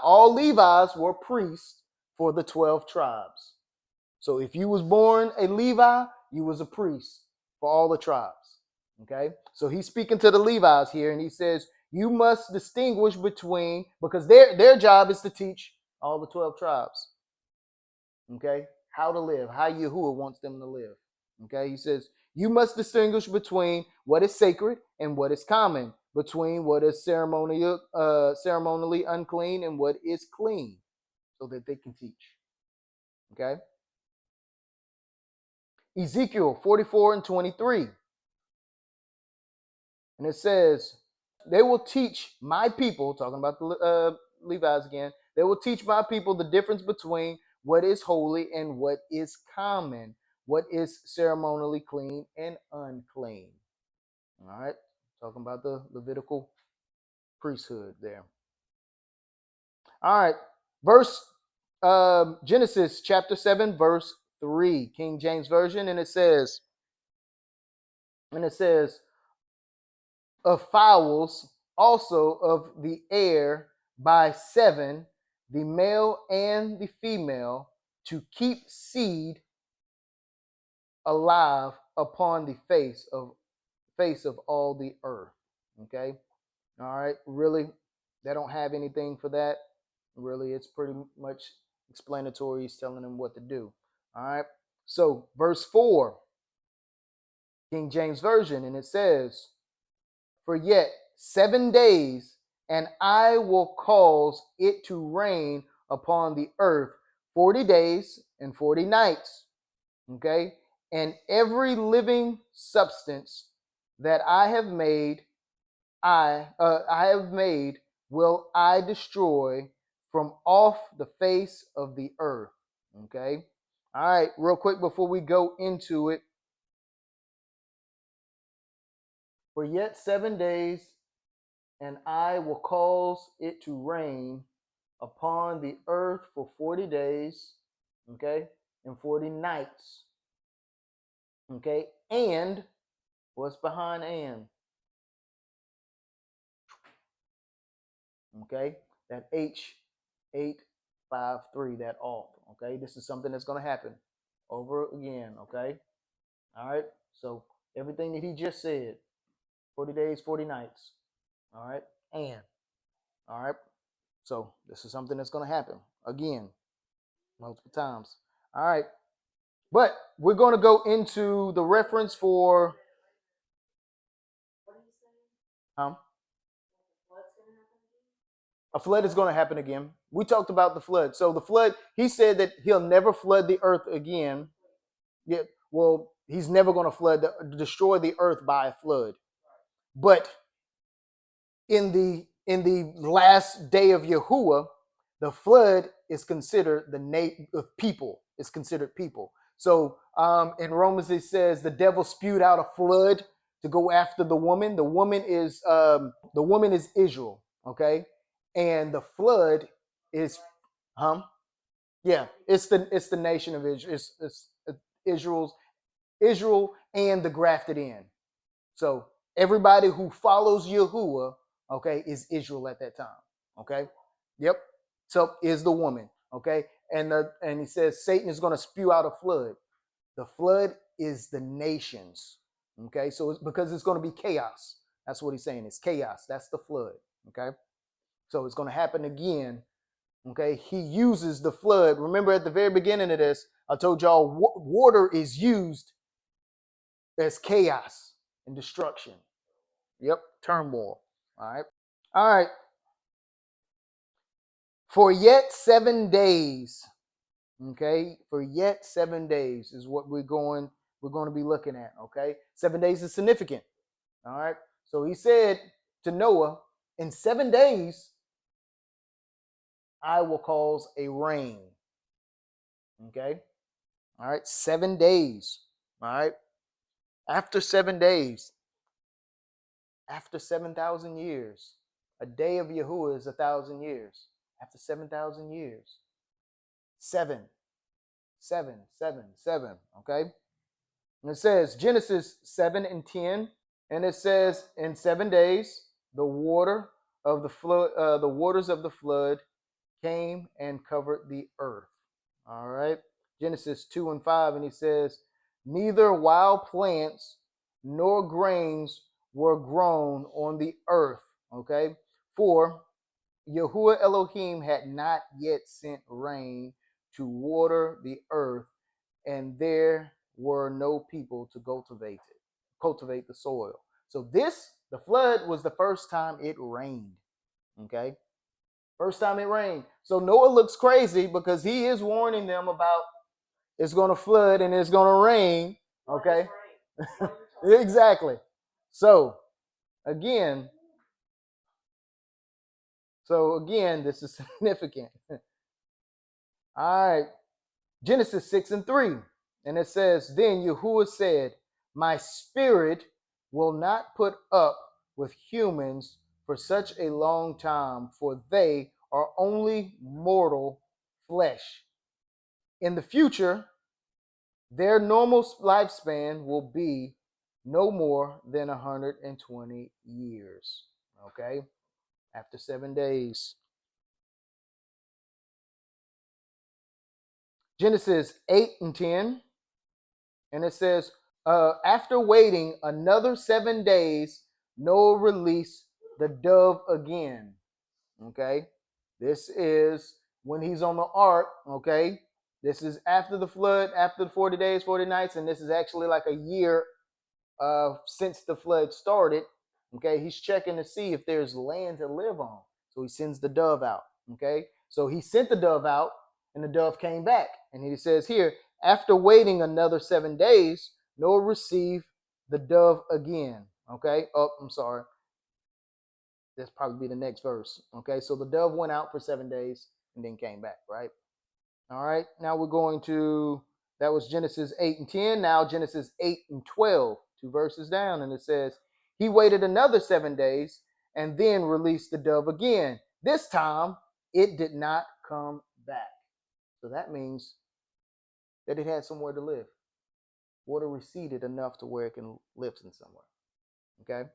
all Levi's were priests for the 12 tribes. So if you was born a Levi, you was a priest for all the tribes. Okay. So he's speaking to the Levites here, and he says, you must distinguish between, because their job is to teach all the 12 tribes. Okay. How to live, how Yahuwah wants them to live. Okay. He says, you must distinguish between what is sacred and what is common, between what is ceremonially unclean and what is clean, so that they can teach. Okay. Ezekiel 44 and 23. And it says, they will teach my people, talking about the Levites again, they will teach my people the difference between what is holy and what is common, what is ceremonially clean and unclean. All right. Talking about the Levitical priesthood there. All right. Verse Genesis chapter 7, verse 3, King James Version, and it says, of fowls also of the air by 7, the male and the female, to keep seed alive upon the face of all the earth. Okay. All right. Really, they don't have anything for that. Really, it's pretty much explanatory. He's telling them what to do. All right. So verse 4, King James Version, and it says, for yet 7 days, and I will cause it to rain upon the earth 40 days and 40 nights. Okay. And every living substance that I have made, will I destroy from off the face of the earth. Okay. All right. Real quick before we go into it. For yet 7 days, and I will cause it to rain upon the earth for 40 days, okay, and 40 nights, okay, and what's behind and? Okay, that H853, that alt, okay, this is something that's going to happen over again, okay, all right, so everything that he just said, 40 days, 40 nights, all right, and, all right, so this is something that's going to happen again, multiple times, all right. But we're going to go into the reference for. A flood is going to happen again. We talked about the flood. So the flood, he said that he'll never flood the earth again. Yeah, well, he's never going to destroy the earth by a flood. But in the last day of Yahuwah, the flood is considered the people. It's considered people. So in Romans it says the devil spewed out a flood to go after the woman. The woman is Israel. Okay, and the flood is, yeah, it's the nation of Israel. It's Israel and the grafted in. So everybody who follows Yahuwah, okay, is Israel at that time. Okay. Yep. So is the woman. Okay. And he says Satan is going to spew out a flood. The flood is the nations. Okay. So it's because it's going to be chaos. That's what he's saying. It's chaos. That's the flood. Okay. So it's going to happen again. Okay. He uses the flood. Remember at the very beginning of this, I told y'all water is used as chaos and destruction. Yep. Turmoil. All right. All right. For yet 7 days. Okay. For yet 7 days is what we're going to be looking at. Okay. 7 days is significant. All right. So he said to Noah, in 7 days, I will cause a rain. Okay. All right. 7 days. All right. After 7 days, after 7,000 years, a day of Yahuwah is 1,000 years. After 7,000 years, seven, seven, seven, seven. Okay. And it says Genesis 7:10, and it says in 7 days the water of the flood, the waters of the flood came and covered the earth. All right. Genesis 2:5, and he says, neither wild plants nor grains were grown on the earth. Okay. For Yahuwah Elohim had not yet sent rain to water the earth, and there were no people to cultivate the soil. So the flood was the first time it rained. Okay. First time it rained. So Noah looks crazy because he is warning them about it's going to flood and it's going to rain. Okay. Exactly. So again, this is significant. All right. Genesis 6:3. And it says, then Yahuwah said, my spirit will not put up with humans for such a long time, for they are only mortal flesh. In the future, their normal lifespan will be no more than 120 years. Okay? After 7 days. Genesis 8:10. And it says, after waiting another 7 days, Noah released the dove again. Okay. This is when he's on the ark. Okay. This is after the flood, after the 40 days, 40 nights. And this is actually like a year since the flood started. Okay. He's checking to see if there's land to live on. So he sends the dove out. Okay. So he sent the dove out and the dove came back. And he says here, after waiting another 7 days, Noah received the dove again. Okay. Oh, I'm sorry. That's probably be the next verse. Okay. So the dove went out for 7 days and then came back. Right. All right. Now we're going to, that was Genesis 8:10. Now Genesis 8:12, 2 verses down. And it says, he waited another 7 days and then released the dove again. This time it did not come back. So that means that it had somewhere to live. Water receded enough to where it can live in somewhere. Okay.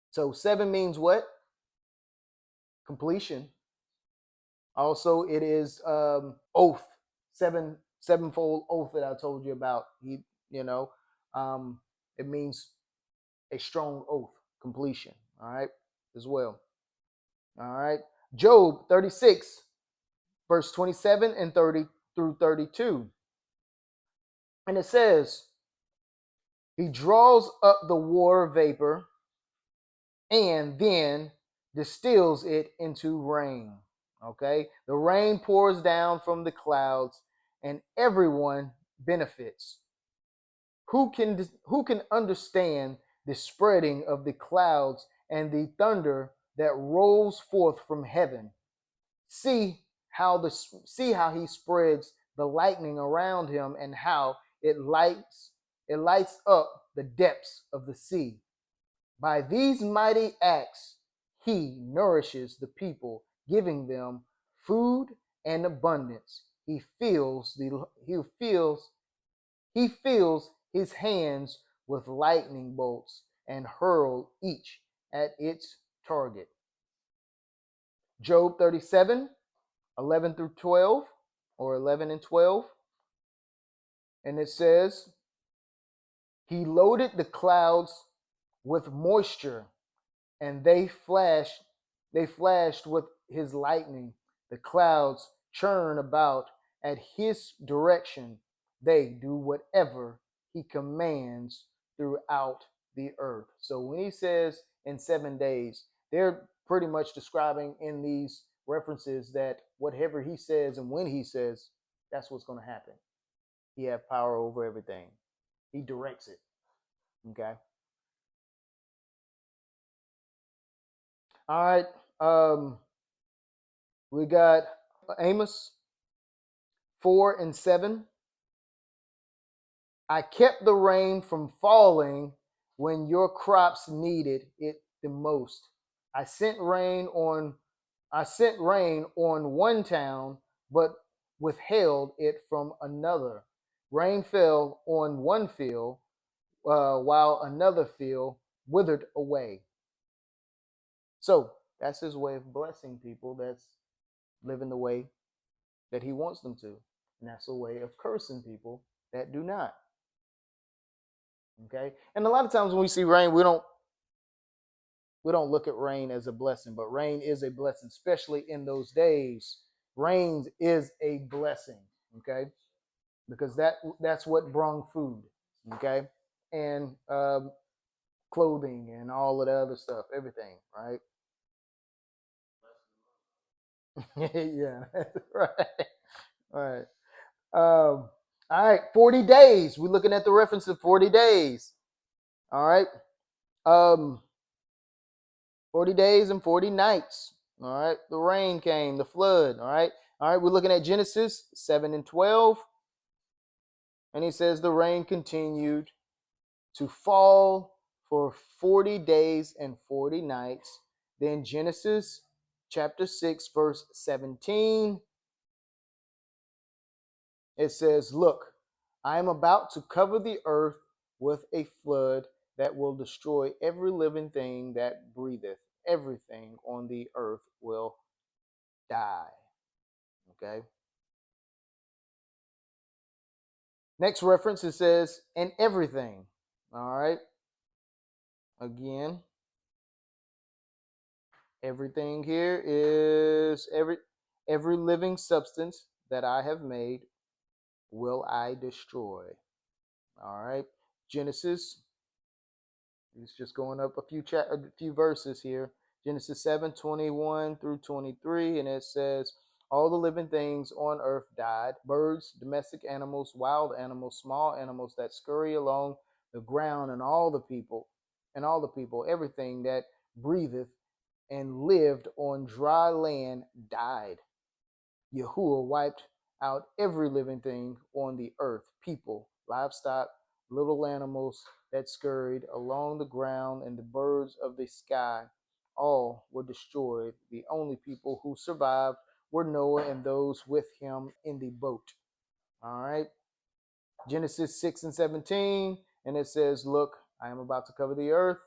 So 7 means what? Completion. Also, it is oath, sevenfold oath that I told you about. It means a strong oath, completion. All right, as well. All right. Job 36, verse 27 and 30 through 32. And it says, he draws up the water vapor and then distills it into rain. Okay. The rain pours down from the clouds and everyone benefits. Who can understand the spreading of the clouds and the thunder that rolls forth from heaven? See how he spreads the lightning around him and how it lights up the depths of the sea. By these mighty acts He nourishes the people, giving them food and abundance. He fills his hands with lightning bolts and hurl each at its target. Job 37, 11 through 12, or 11 and 12. And it says, he loaded the clouds with moisture, and they flashed with his lightning. The clouds churn about at his direction. They do whatever he commands throughout the earth. So when he says in 7 days, they're pretty much describing in these references that whatever he says and when he says, that's what's going to happen. He have power over everything. He directs it. Okay. All right. We got Amos 4 and 7. I kept the rain from falling when your crops needed it the most. I sent rain on I sent rain on one town, but withheld it from another. Rain fell on one field, while another field withered away. So that's his way of blessing people that's living the way that he wants them to. And that's a way of cursing people that do not. Okay. And a lot of times when we see rain, we don't look at rain as a blessing, but rain is a blessing, especially in those days. Rain is a blessing. Okay. Because that's what brung food. Okay. And clothing and all of the other stuff, everything, right? Yeah, right. All right. All right, 40 days. We're looking at the reference of 40 days. All right. Um, 40 days and 40 nights. All right. The rain came, the flood. All right. All right. We're looking at Genesis 7 and 12. And he says the rain continued to fall for 40 days and 40 nights. Then Genesis chapter 6, verse 17. It says, look, I am about to cover the earth with a flood that will destroy every living thing that breatheth. Everything on the earth will die. Okay. Next reference, it says, and everything. All right. Again, everything here is every living substance that I have made will I destroy. All right. Genesis, it's just going up a few verses here. Genesis 7:21 through 23, and it says, all the living things on earth died, birds, domestic animals, wild animals, small animals that scurry along the ground, and all the people, everything that breatheth and lived on dry land died. Yahuwah wiped out every living thing on the earth, people, livestock, little animals that scurried along the ground, and the birds of the sky. All were destroyed. The only people who survived were Noah and those with him in the boat. All right. Genesis 6 and 17. And it says, look, I am about to cover the earth.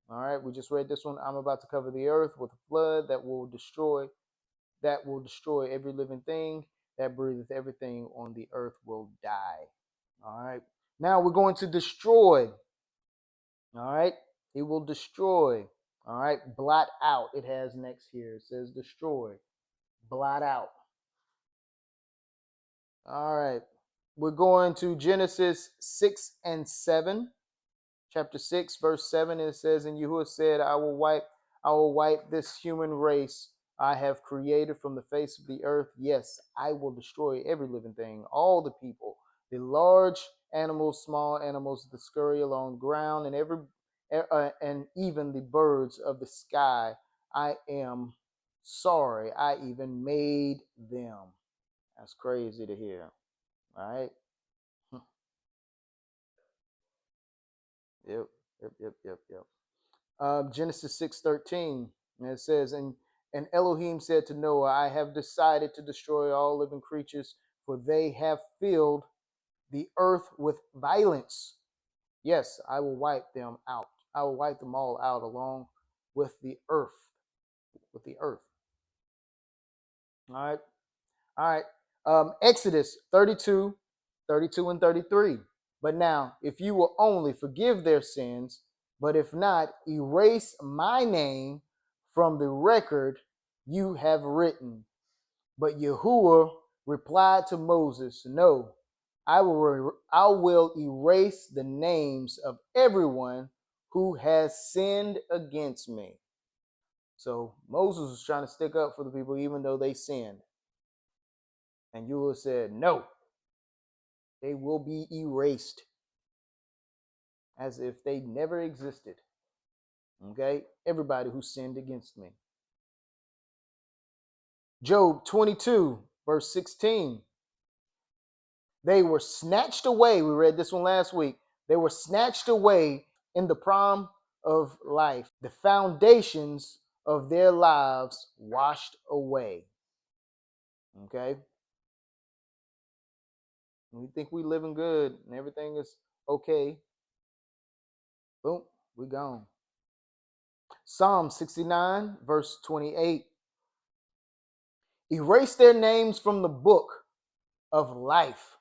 All right. We just read this one. I'm about to cover the earth with a flood that will destroy every living thing that breatheth. Everything on the earth will die. All right. Now we're going to destroy. All right. He will destroy. All right. Blot out. It has next here. It says destroy. Blot out. All right. We're going to Genesis 6 and 7. Chapter 6, verse 7, it says, and Yahuwah said, I will wipe this human race I have created from the face of the earth. Yes, I will destroy every living thing, all the people, the large animals, small animals that scurry along the ground, and even the birds of the sky. I am sorry. I even made them. That's crazy to hear. All right. Yep. Yep. Yep. Yep. Yep. Genesis 6:13. And it says, and Elohim said to Noah, I have decided to destroy all living creatures, for they have filled the earth with violence. Yes, I will wipe them out. I will wipe them all out along with the earth. With the earth. All right. All right. Exodus 32, 32 and 33. But now, if you will only forgive their sins, but if not, erase my name from the record you have written. But Yahuwah replied to Moses, no, I will erase the names of everyone who has sinned against me. So Moses was trying to stick up for the people even though they sinned. And Yahuwah said, no, they will be erased as if they never existed. Okay? Everybody who sinned against me. Job 22, verse 16. They were snatched away. We read this one last week. They were snatched away in the prom of life. The foundations of their lives washed away. Okay? We think we living good and everything is okay. Boom, we gone. Psalm 69, verse 28. Erase their names from the book of life.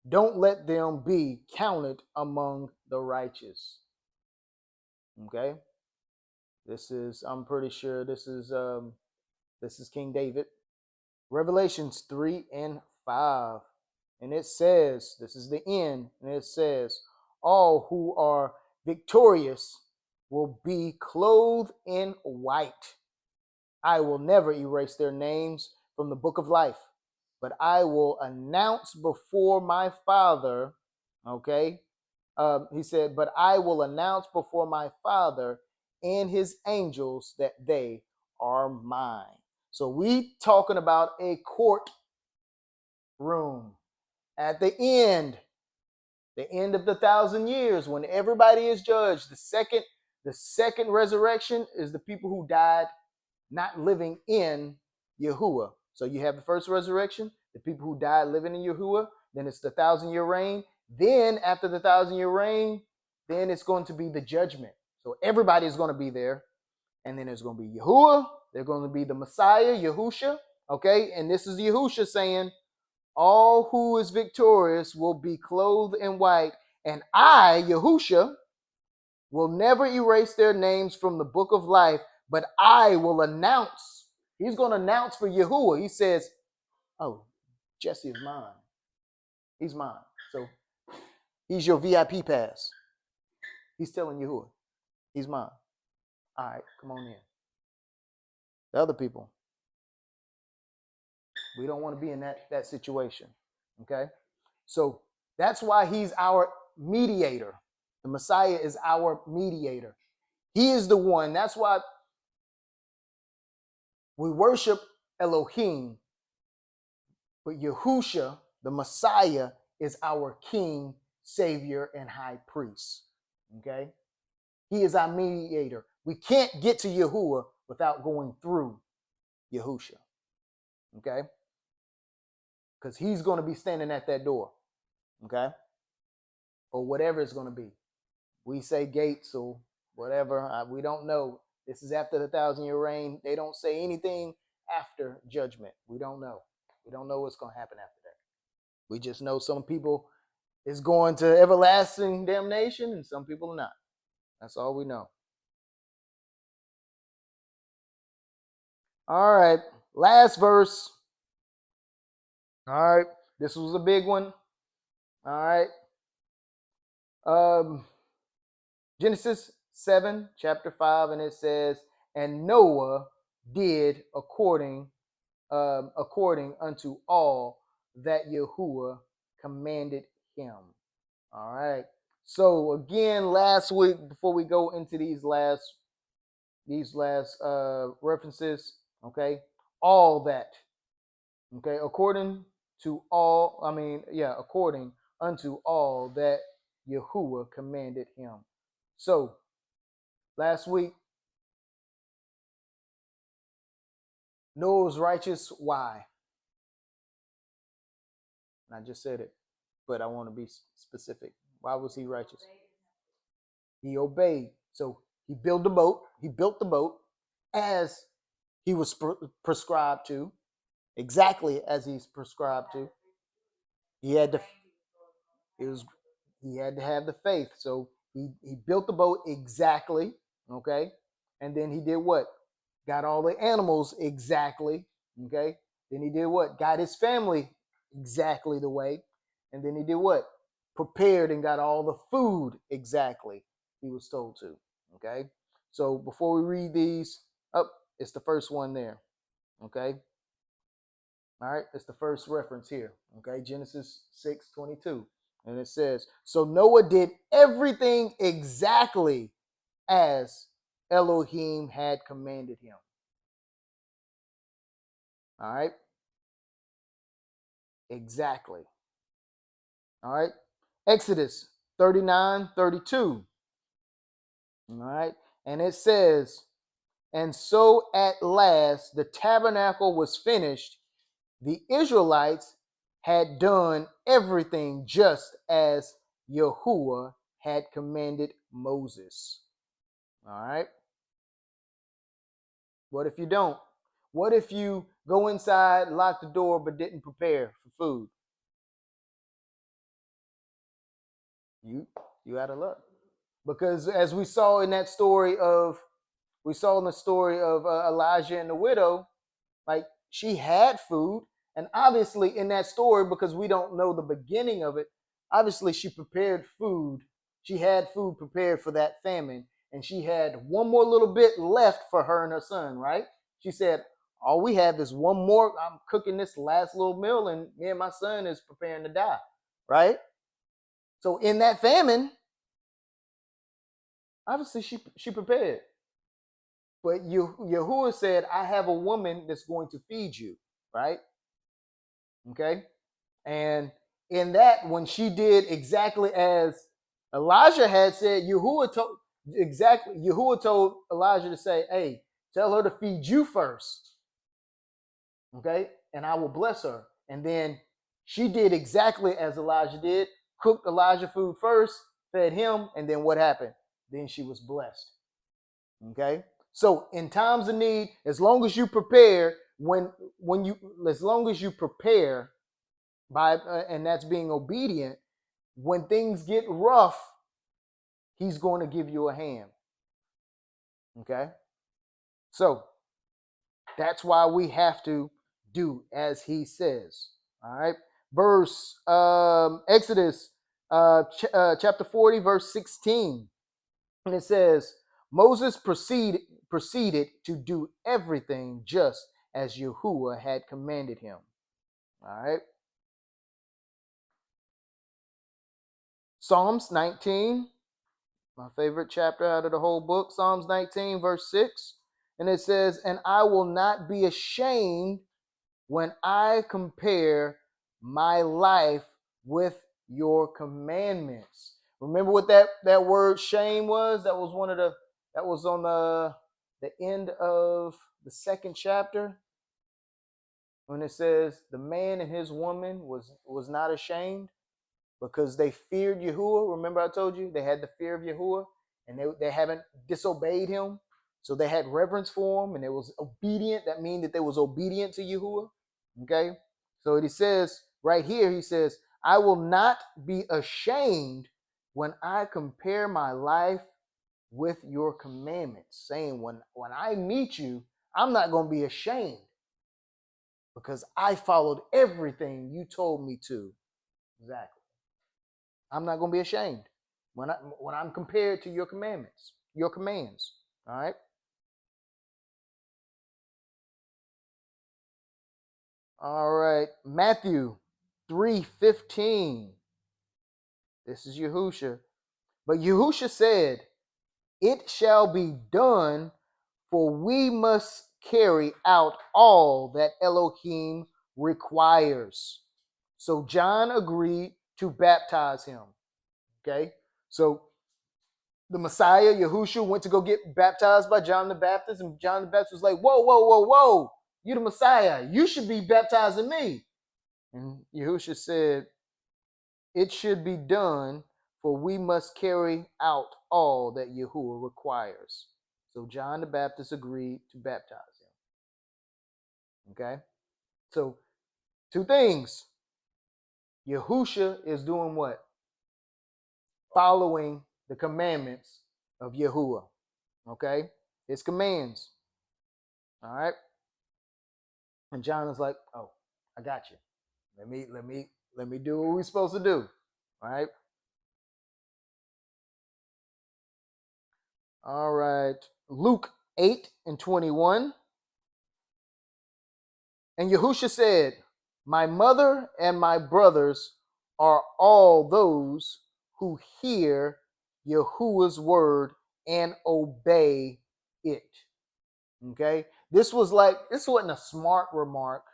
Don't let them be counted among the righteous. Okay? This is, I'm pretty sure this is King David. Revelations 3 and 5. And it says, this is the end, and it says, all who are victorious will be clothed in white. I will never erase their names from the book of life, but I will announce before my Father, okay? He said, but I will announce before my Father and his angels that they are mine. So we talking about a court room at the end of the 1,000 years when everybody is judged. The second resurrection is the people who died not living in Yahuwah. So you have the first resurrection, the people who died living in Yahuwah. Then it's the 1,000-year reign. Then after the 1,000-year reign, then it's going to be the judgment. So everybody is going to be there. And then there's going to be Yahuwah. There's going to be the Messiah, Yahusha. Okay. And this is Yahusha saying, all who is victorious will be clothed in white. And I, Yahusha, will never erase their names from the book of life, but I will announce. He's going to announce for Yahuwah. He says, oh, Jesse is mine. He's mine. So he's your VIP pass. He's telling Yahuwah, he's mine. All right, come on in. The other people, we don't want to be in that situation. Okay? So that's why he's our mediator. The Messiah is our mediator. He is the one. That's why we worship Elohim. But Yahusha, the Messiah, is our King, Savior, and High Priest. Okay? He is our mediator. We can't get to Yahuwah without going through Yahusha. Okay? Because he's going to be standing at that door. Okay? Or whatever it's going to be. We say gates or whatever. We don't know. This is after the 1,000-year reign. They don't say anything after judgment. We don't know. We don't know what's going to happen after that. We just know some people is going to everlasting damnation and some people are not. That's all we know. All right. Last verse. All right. This was a big one. All right. Genesis 7, chapter 5, and it says, and Noah did according unto all that Yahuwah commanded him. All right. So again, last week, before we go into these last references, okay, all that, okay, according unto all that Yahuwah commanded him. So last week Noah was righteous. Why? And I just said it, but I want to be specific. Why was he righteous? He obeyed. So he built the boat. He built the boat as he was prescribed to, exactly as he's prescribed to. He had to. It was. He had to have the faith. So he built the boat exactly. Okay, and then he did what? Got all the animals exactly. Okay. Then he did what? Got his family exactly the way. And then he did what? Prepared and got all the food exactly he was told to. Okay. So before we read these, up, it's the first one there. Okay. All right. It's the first reference here. Okay. Genesis 6:22. And it says, so Noah did everything exactly as Elohim had commanded him. All right. Exactly. All right. Exodus 39:32. All right. And it says, and so at last the tabernacle was finished. The Israelites had done everything just as Yahuwah had commanded Moses. All right. What if you don't? What if you go inside, lock the door, but didn't prepare for food? You out of luck. Because as we saw in that story of, Elijah and the widow, like she had food, and obviously in that story, because we don't know the beginning of it, obviously she prepared food. She had food prepared for that famine, and she had one more little bit left for her and her son, right? She said, all we have is one more. I'm cooking this last little meal, and me and my son is preparing to die, right? So in that famine, obviously she prepared. But Yahuwah said, I have a woman that's going to feed you, right? Okay. And in that, when she did exactly as Elijah had said, Yahuwah told Elijah to say, hey, tell her to feed you first. Okay. And I will bless her. And then she did exactly as Elijah did, cooked Elijah food first, fed him, and then what happened? Then she was blessed. Okay. So in times of need, as long as you prepare, as long as you prepare by, and that's being obedient, when things get rough, he's going to give you a hand. Okay. So that's why we have to do as he says. All right. Verse Exodus chapter 40, verse 16. And it says, Moses proceeded to do everything just as Yahuwah had commanded him. All right. Psalms 19, my favorite chapter out of the whole book, Psalms 19, verse 6. And it says, and I will not be ashamed when I compare my life with your commandments. Remember what that word shame was? That was on the end of the second chapter, when it says the man and his woman was not ashamed because they feared Yahuwah. Remember I told you they had the fear of Yahuwah, and they haven't disobeyed him. So they had reverence for him, and it was obedient. That means that they was obedient to Yahuwah. Okay. So he says right here, he says, I will not be ashamed when I compare my life with your commandments. Saying when I meet you, I'm not going to be ashamed because I followed everything you told me to. Exactly. I'm not going to be ashamed when I'm compared to your commandments, your commands. All right. All right. Matthew 3:15. This is Yahusha. But Yahusha said, it shall be done, for we must carry out all that Elohim requires. So John agreed to baptize him. Okay. So the Messiah, Yahushua, went to go get baptized by John the Baptist, and John the Baptist was like, whoa, whoa, whoa, whoa. You the Messiah. You should be baptizing me. And Yahushua said, it should be done, for we must carry out all that Yahuwah requires. So John the Baptist agreed to baptize him. Okay? So, two things. Yahushua is doing what? Following the commandments of Yahuwah. Okay? His commands. All right? And John is like, oh, I got you. Let me do what we're supposed to do. All right? All right. Luke 8:21. And Yahushua said, my mother and my brothers are all those who hear Yahuwah's word and obey it. Okay? This wasn't a smart remark,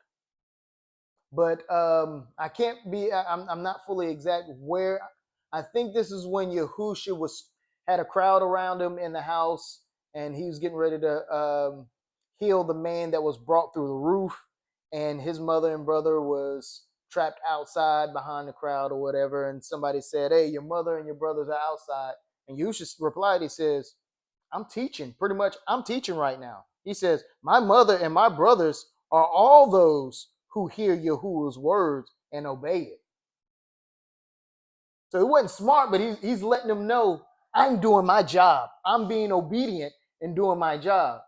but I can't be, I'm not fully exact where. I think this is when Yahushua had a crowd around him in the house, and he was getting ready to heal the man that was brought through the roof, and his mother and brother was trapped outside behind the crowd or whatever, and somebody said, hey, your mother and your brothers are outside, and Yahushua replied, he says, I'm teaching, pretty much, I'm teaching right now. He says, my mother and my brothers are all those who hear Yahuwah's words and obey it. So it wasn't smart, but he's letting them know, I'm doing my job. I'm being obedient and doing my job.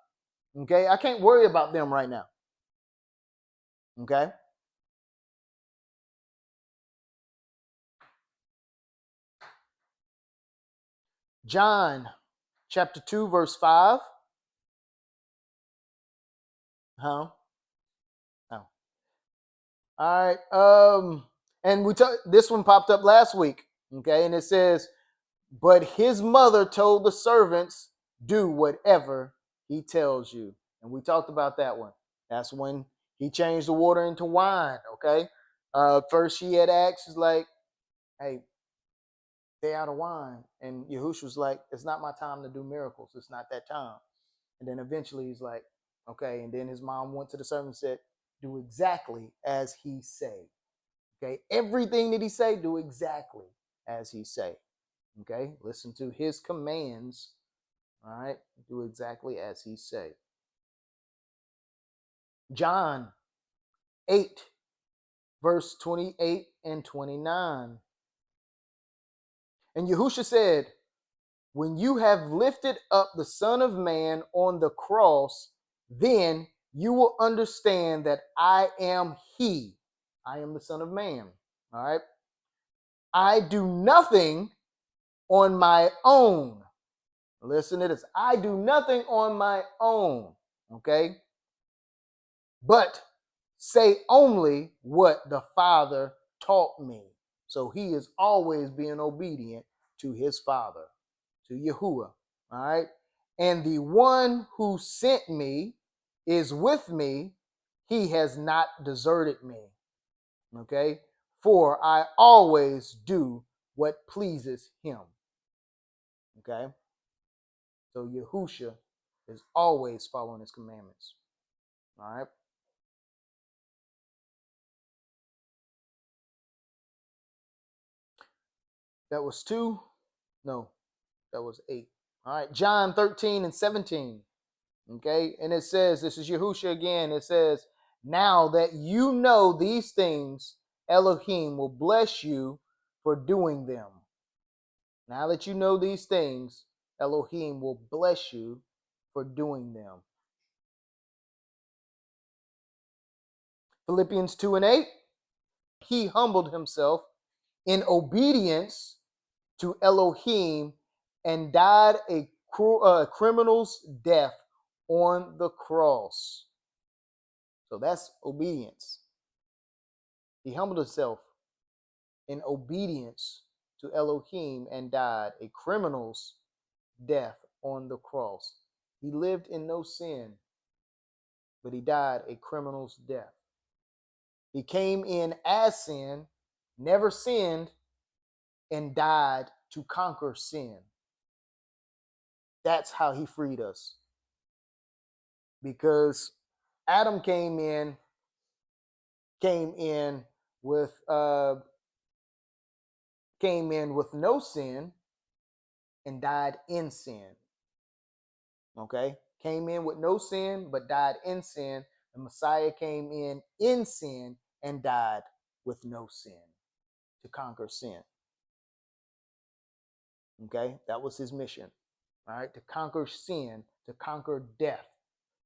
Okay? I can't worry about them right now. Okay? John chapter 2, verse 5. Huh? Oh. All right. And this one popped up last week. Okay, and it says, but his mother told the servants, do whatever he tells you. And we talked about that one. That's when he changed the water into wine. Okay. First she had asked, she's like, hey, they out of wine. And Yahushua was like, it's not my time to do miracles. It's not that time. And then eventually he's like, okay. And then his mom went to the servant and said, do exactly as he say. Okay. Everything that he say, do exactly as he say. Okay. Listen to his commands. All right. Do exactly as he say. John 8, verse 28 and 29. And Yahushua said, when you have lifted up the Son of Man on the cross, then you will understand that I am he. I am the Son of Man. All right. I do nothing on my own. Listen to this. I do nothing on my own. Okay. But say only what the Father taught me. So he is always being obedient to his Father, to Yahuwah. All right. And the one who sent me is with me. He has not deserted me. Okay. For I always do what pleases him. Okay. So Yahushua is always following his commandments. All right. That was 2. No, that was 8. All right. John 13 and 17. Okay. And it says, this is Yahushua again. It says, now that you know these things, Elohim will bless you for doing them. Now that you know these things, Elohim will bless you for doing them. Philippians 2 and 8. He humbled himself in obedience to Elohim and died a criminal's death on the cross. So that's obedience. He humbled himself in obedience to Elohim and died a criminal's death on the cross. He lived in no sin, but he died a criminal's death. He came in as sin, never sinned, and died to conquer sin. That's how he freed us. Because Adam came in with no sin and died in sin. Okay? Came in with no sin but died in sin. The Messiah came in sin and died with no sin to conquer sin. Okay? That was his mission. All right? To conquer sin, to conquer death.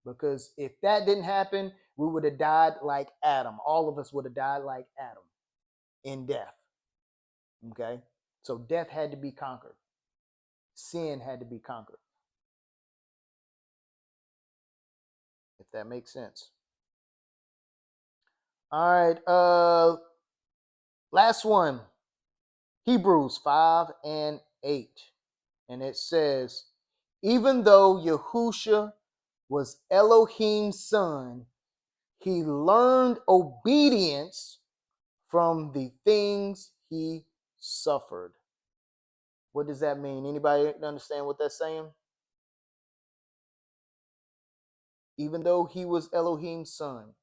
Because if that didn't happen, we would have died like Adam. All of us would have died like Adam in death. Okay? So death had to be conquered. Sin had to be conquered. If that makes sense. All right. Last one. Hebrews 5 and 8. And it says, even though Yahushua was Elohim's son, he learned obedience from the things he suffered. What does that mean? Anybody understand what that's saying? Even though he was Elohim's son.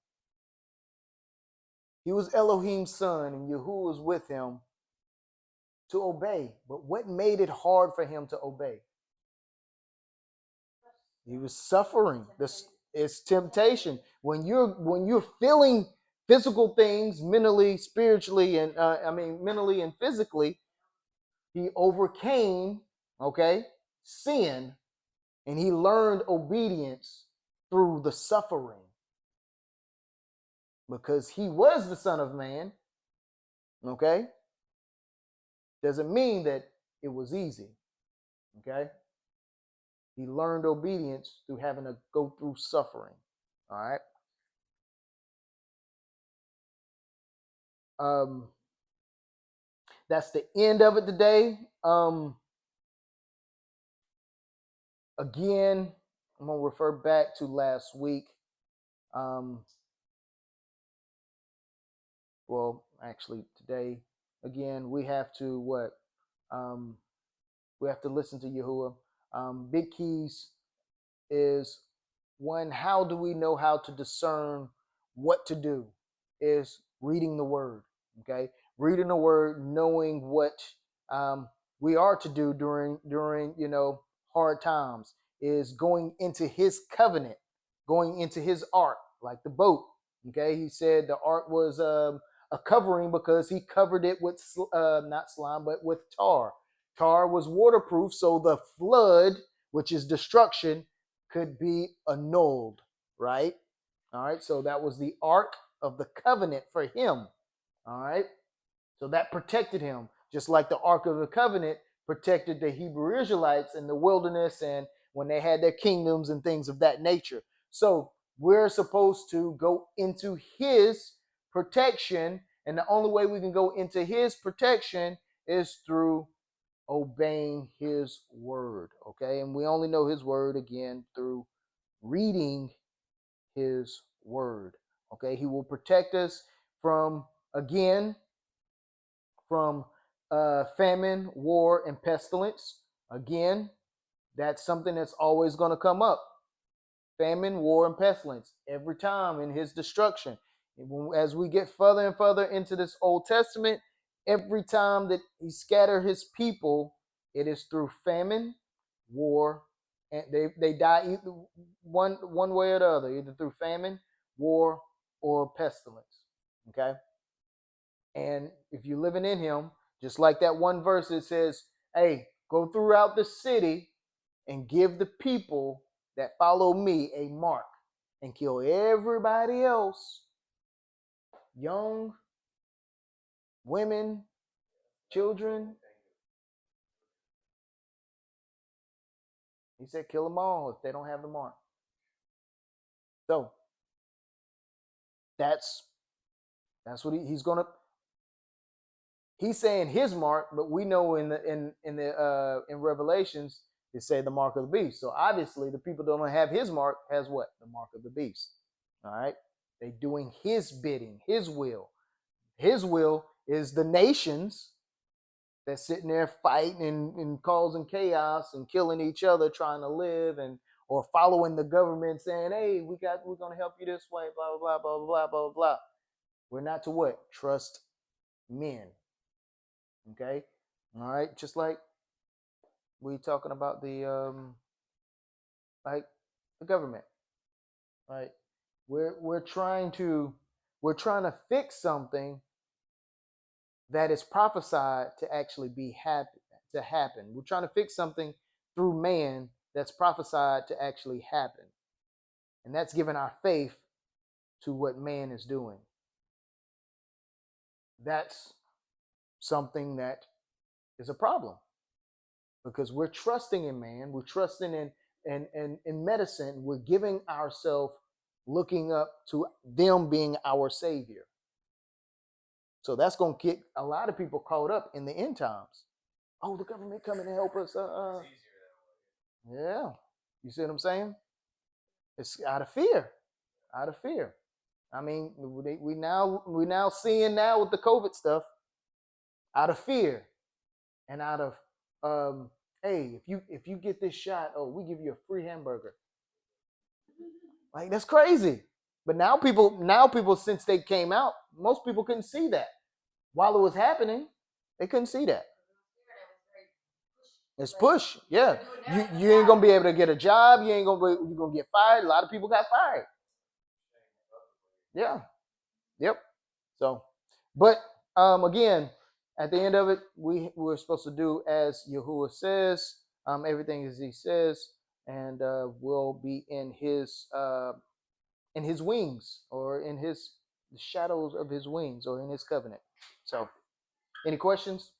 He was Elohim's son, and Yahuwah was with him to obey. But what made it hard for him to obey? He was suffering. This is temptation. When you're feeling physical things, mentally, spiritually, and mentally and physically, he overcame, sin, and he learned obedience through the suffering. Because he was the Son of Man, okay? Doesn't mean that it was easy, okay? He learned obedience through having to go through suffering, all right? That's the end of it today. Again, I'm going to refer back to last week. Well, actually today, again, we have to we have to listen to Yahuwah. Big keys is one, how do we know how to discern what to do? Is reading the word. Okay, reading the word, knowing what we are to do during hard times, is going into his covenant, going into his ark, like the boat. Okay, he said the ark was a covering because he covered it with not slime but with tar. Tar was waterproof, so the flood, which is destruction, could be annulled, right? All right, so that was the ark of the covenant for him. All right, so that protected him, just like the ark of the covenant protected the Hebrew Israelites in the wilderness and when they had their kingdoms and things of that nature. So we're supposed to go into his protection, and the only way we can go into his protection is through obeying his word. Okay, and we only know his word again through reading his word. Okay, he will protect us from, again, from famine, war, and pestilence. Again, that's something that's always going to come up. Famine, war, and pestilence every time in his destruction. As we get further and further into this Old Testament, every time that he scattered his people, it is through famine, war, and they die either one way or the other, either through famine, war, or pestilence. Okay, and if you're living in him, just like that one verse, it says, "Hey, go throughout the city and give the people that follow me a mark, and kill everybody else, young, women, children." He said, kill them all if they don't have the mark. So that's what he's gonna. He's saying his mark, but we know in Revelations they say the mark of the beast. So obviously the people that don't have his mark has what? The mark of the beast. All right, they doing his bidding, his will. His will is the nations that's sitting there fighting and causing chaos and killing each other, trying to live and or following the government saying, hey, we're going to help you this way, blah, blah, blah, blah, blah, blah, blah. We're not to what? Trust men. Okay? All right? Just like we talking about the like the government. Right? We're trying to fix something that is prophesied to actually happen. We're trying to fix something through man that's prophesied to actually happen. And that's giving our faith to what man is doing. That's something that is a problem because we're trusting in man, we're trusting in medicine, we're giving ourselves looking up to them being our savior. So that's going to get a lot of people caught up in the end times. Oh, the government coming to help us. Yeah. You see what I'm saying? It's out of fear. Out of fear. I mean, we now seeing now with the COVID stuff, out of fear and out of hey, if you get this shot, oh, we give you a free hamburger. Like that's crazy. But now people since they came out, most people couldn't see that. While it was happening, they couldn't see that. It's push. Yeah. You ain't gonna be able to get a job, you're gonna get fired. A lot of people got fired. Yeah. Yep. So but again, at the end of it, we're supposed to do as Yahuwah says, everything as he says, and we'll be in his wings, or in the shadows of his wings, or in his covenant. So any questions?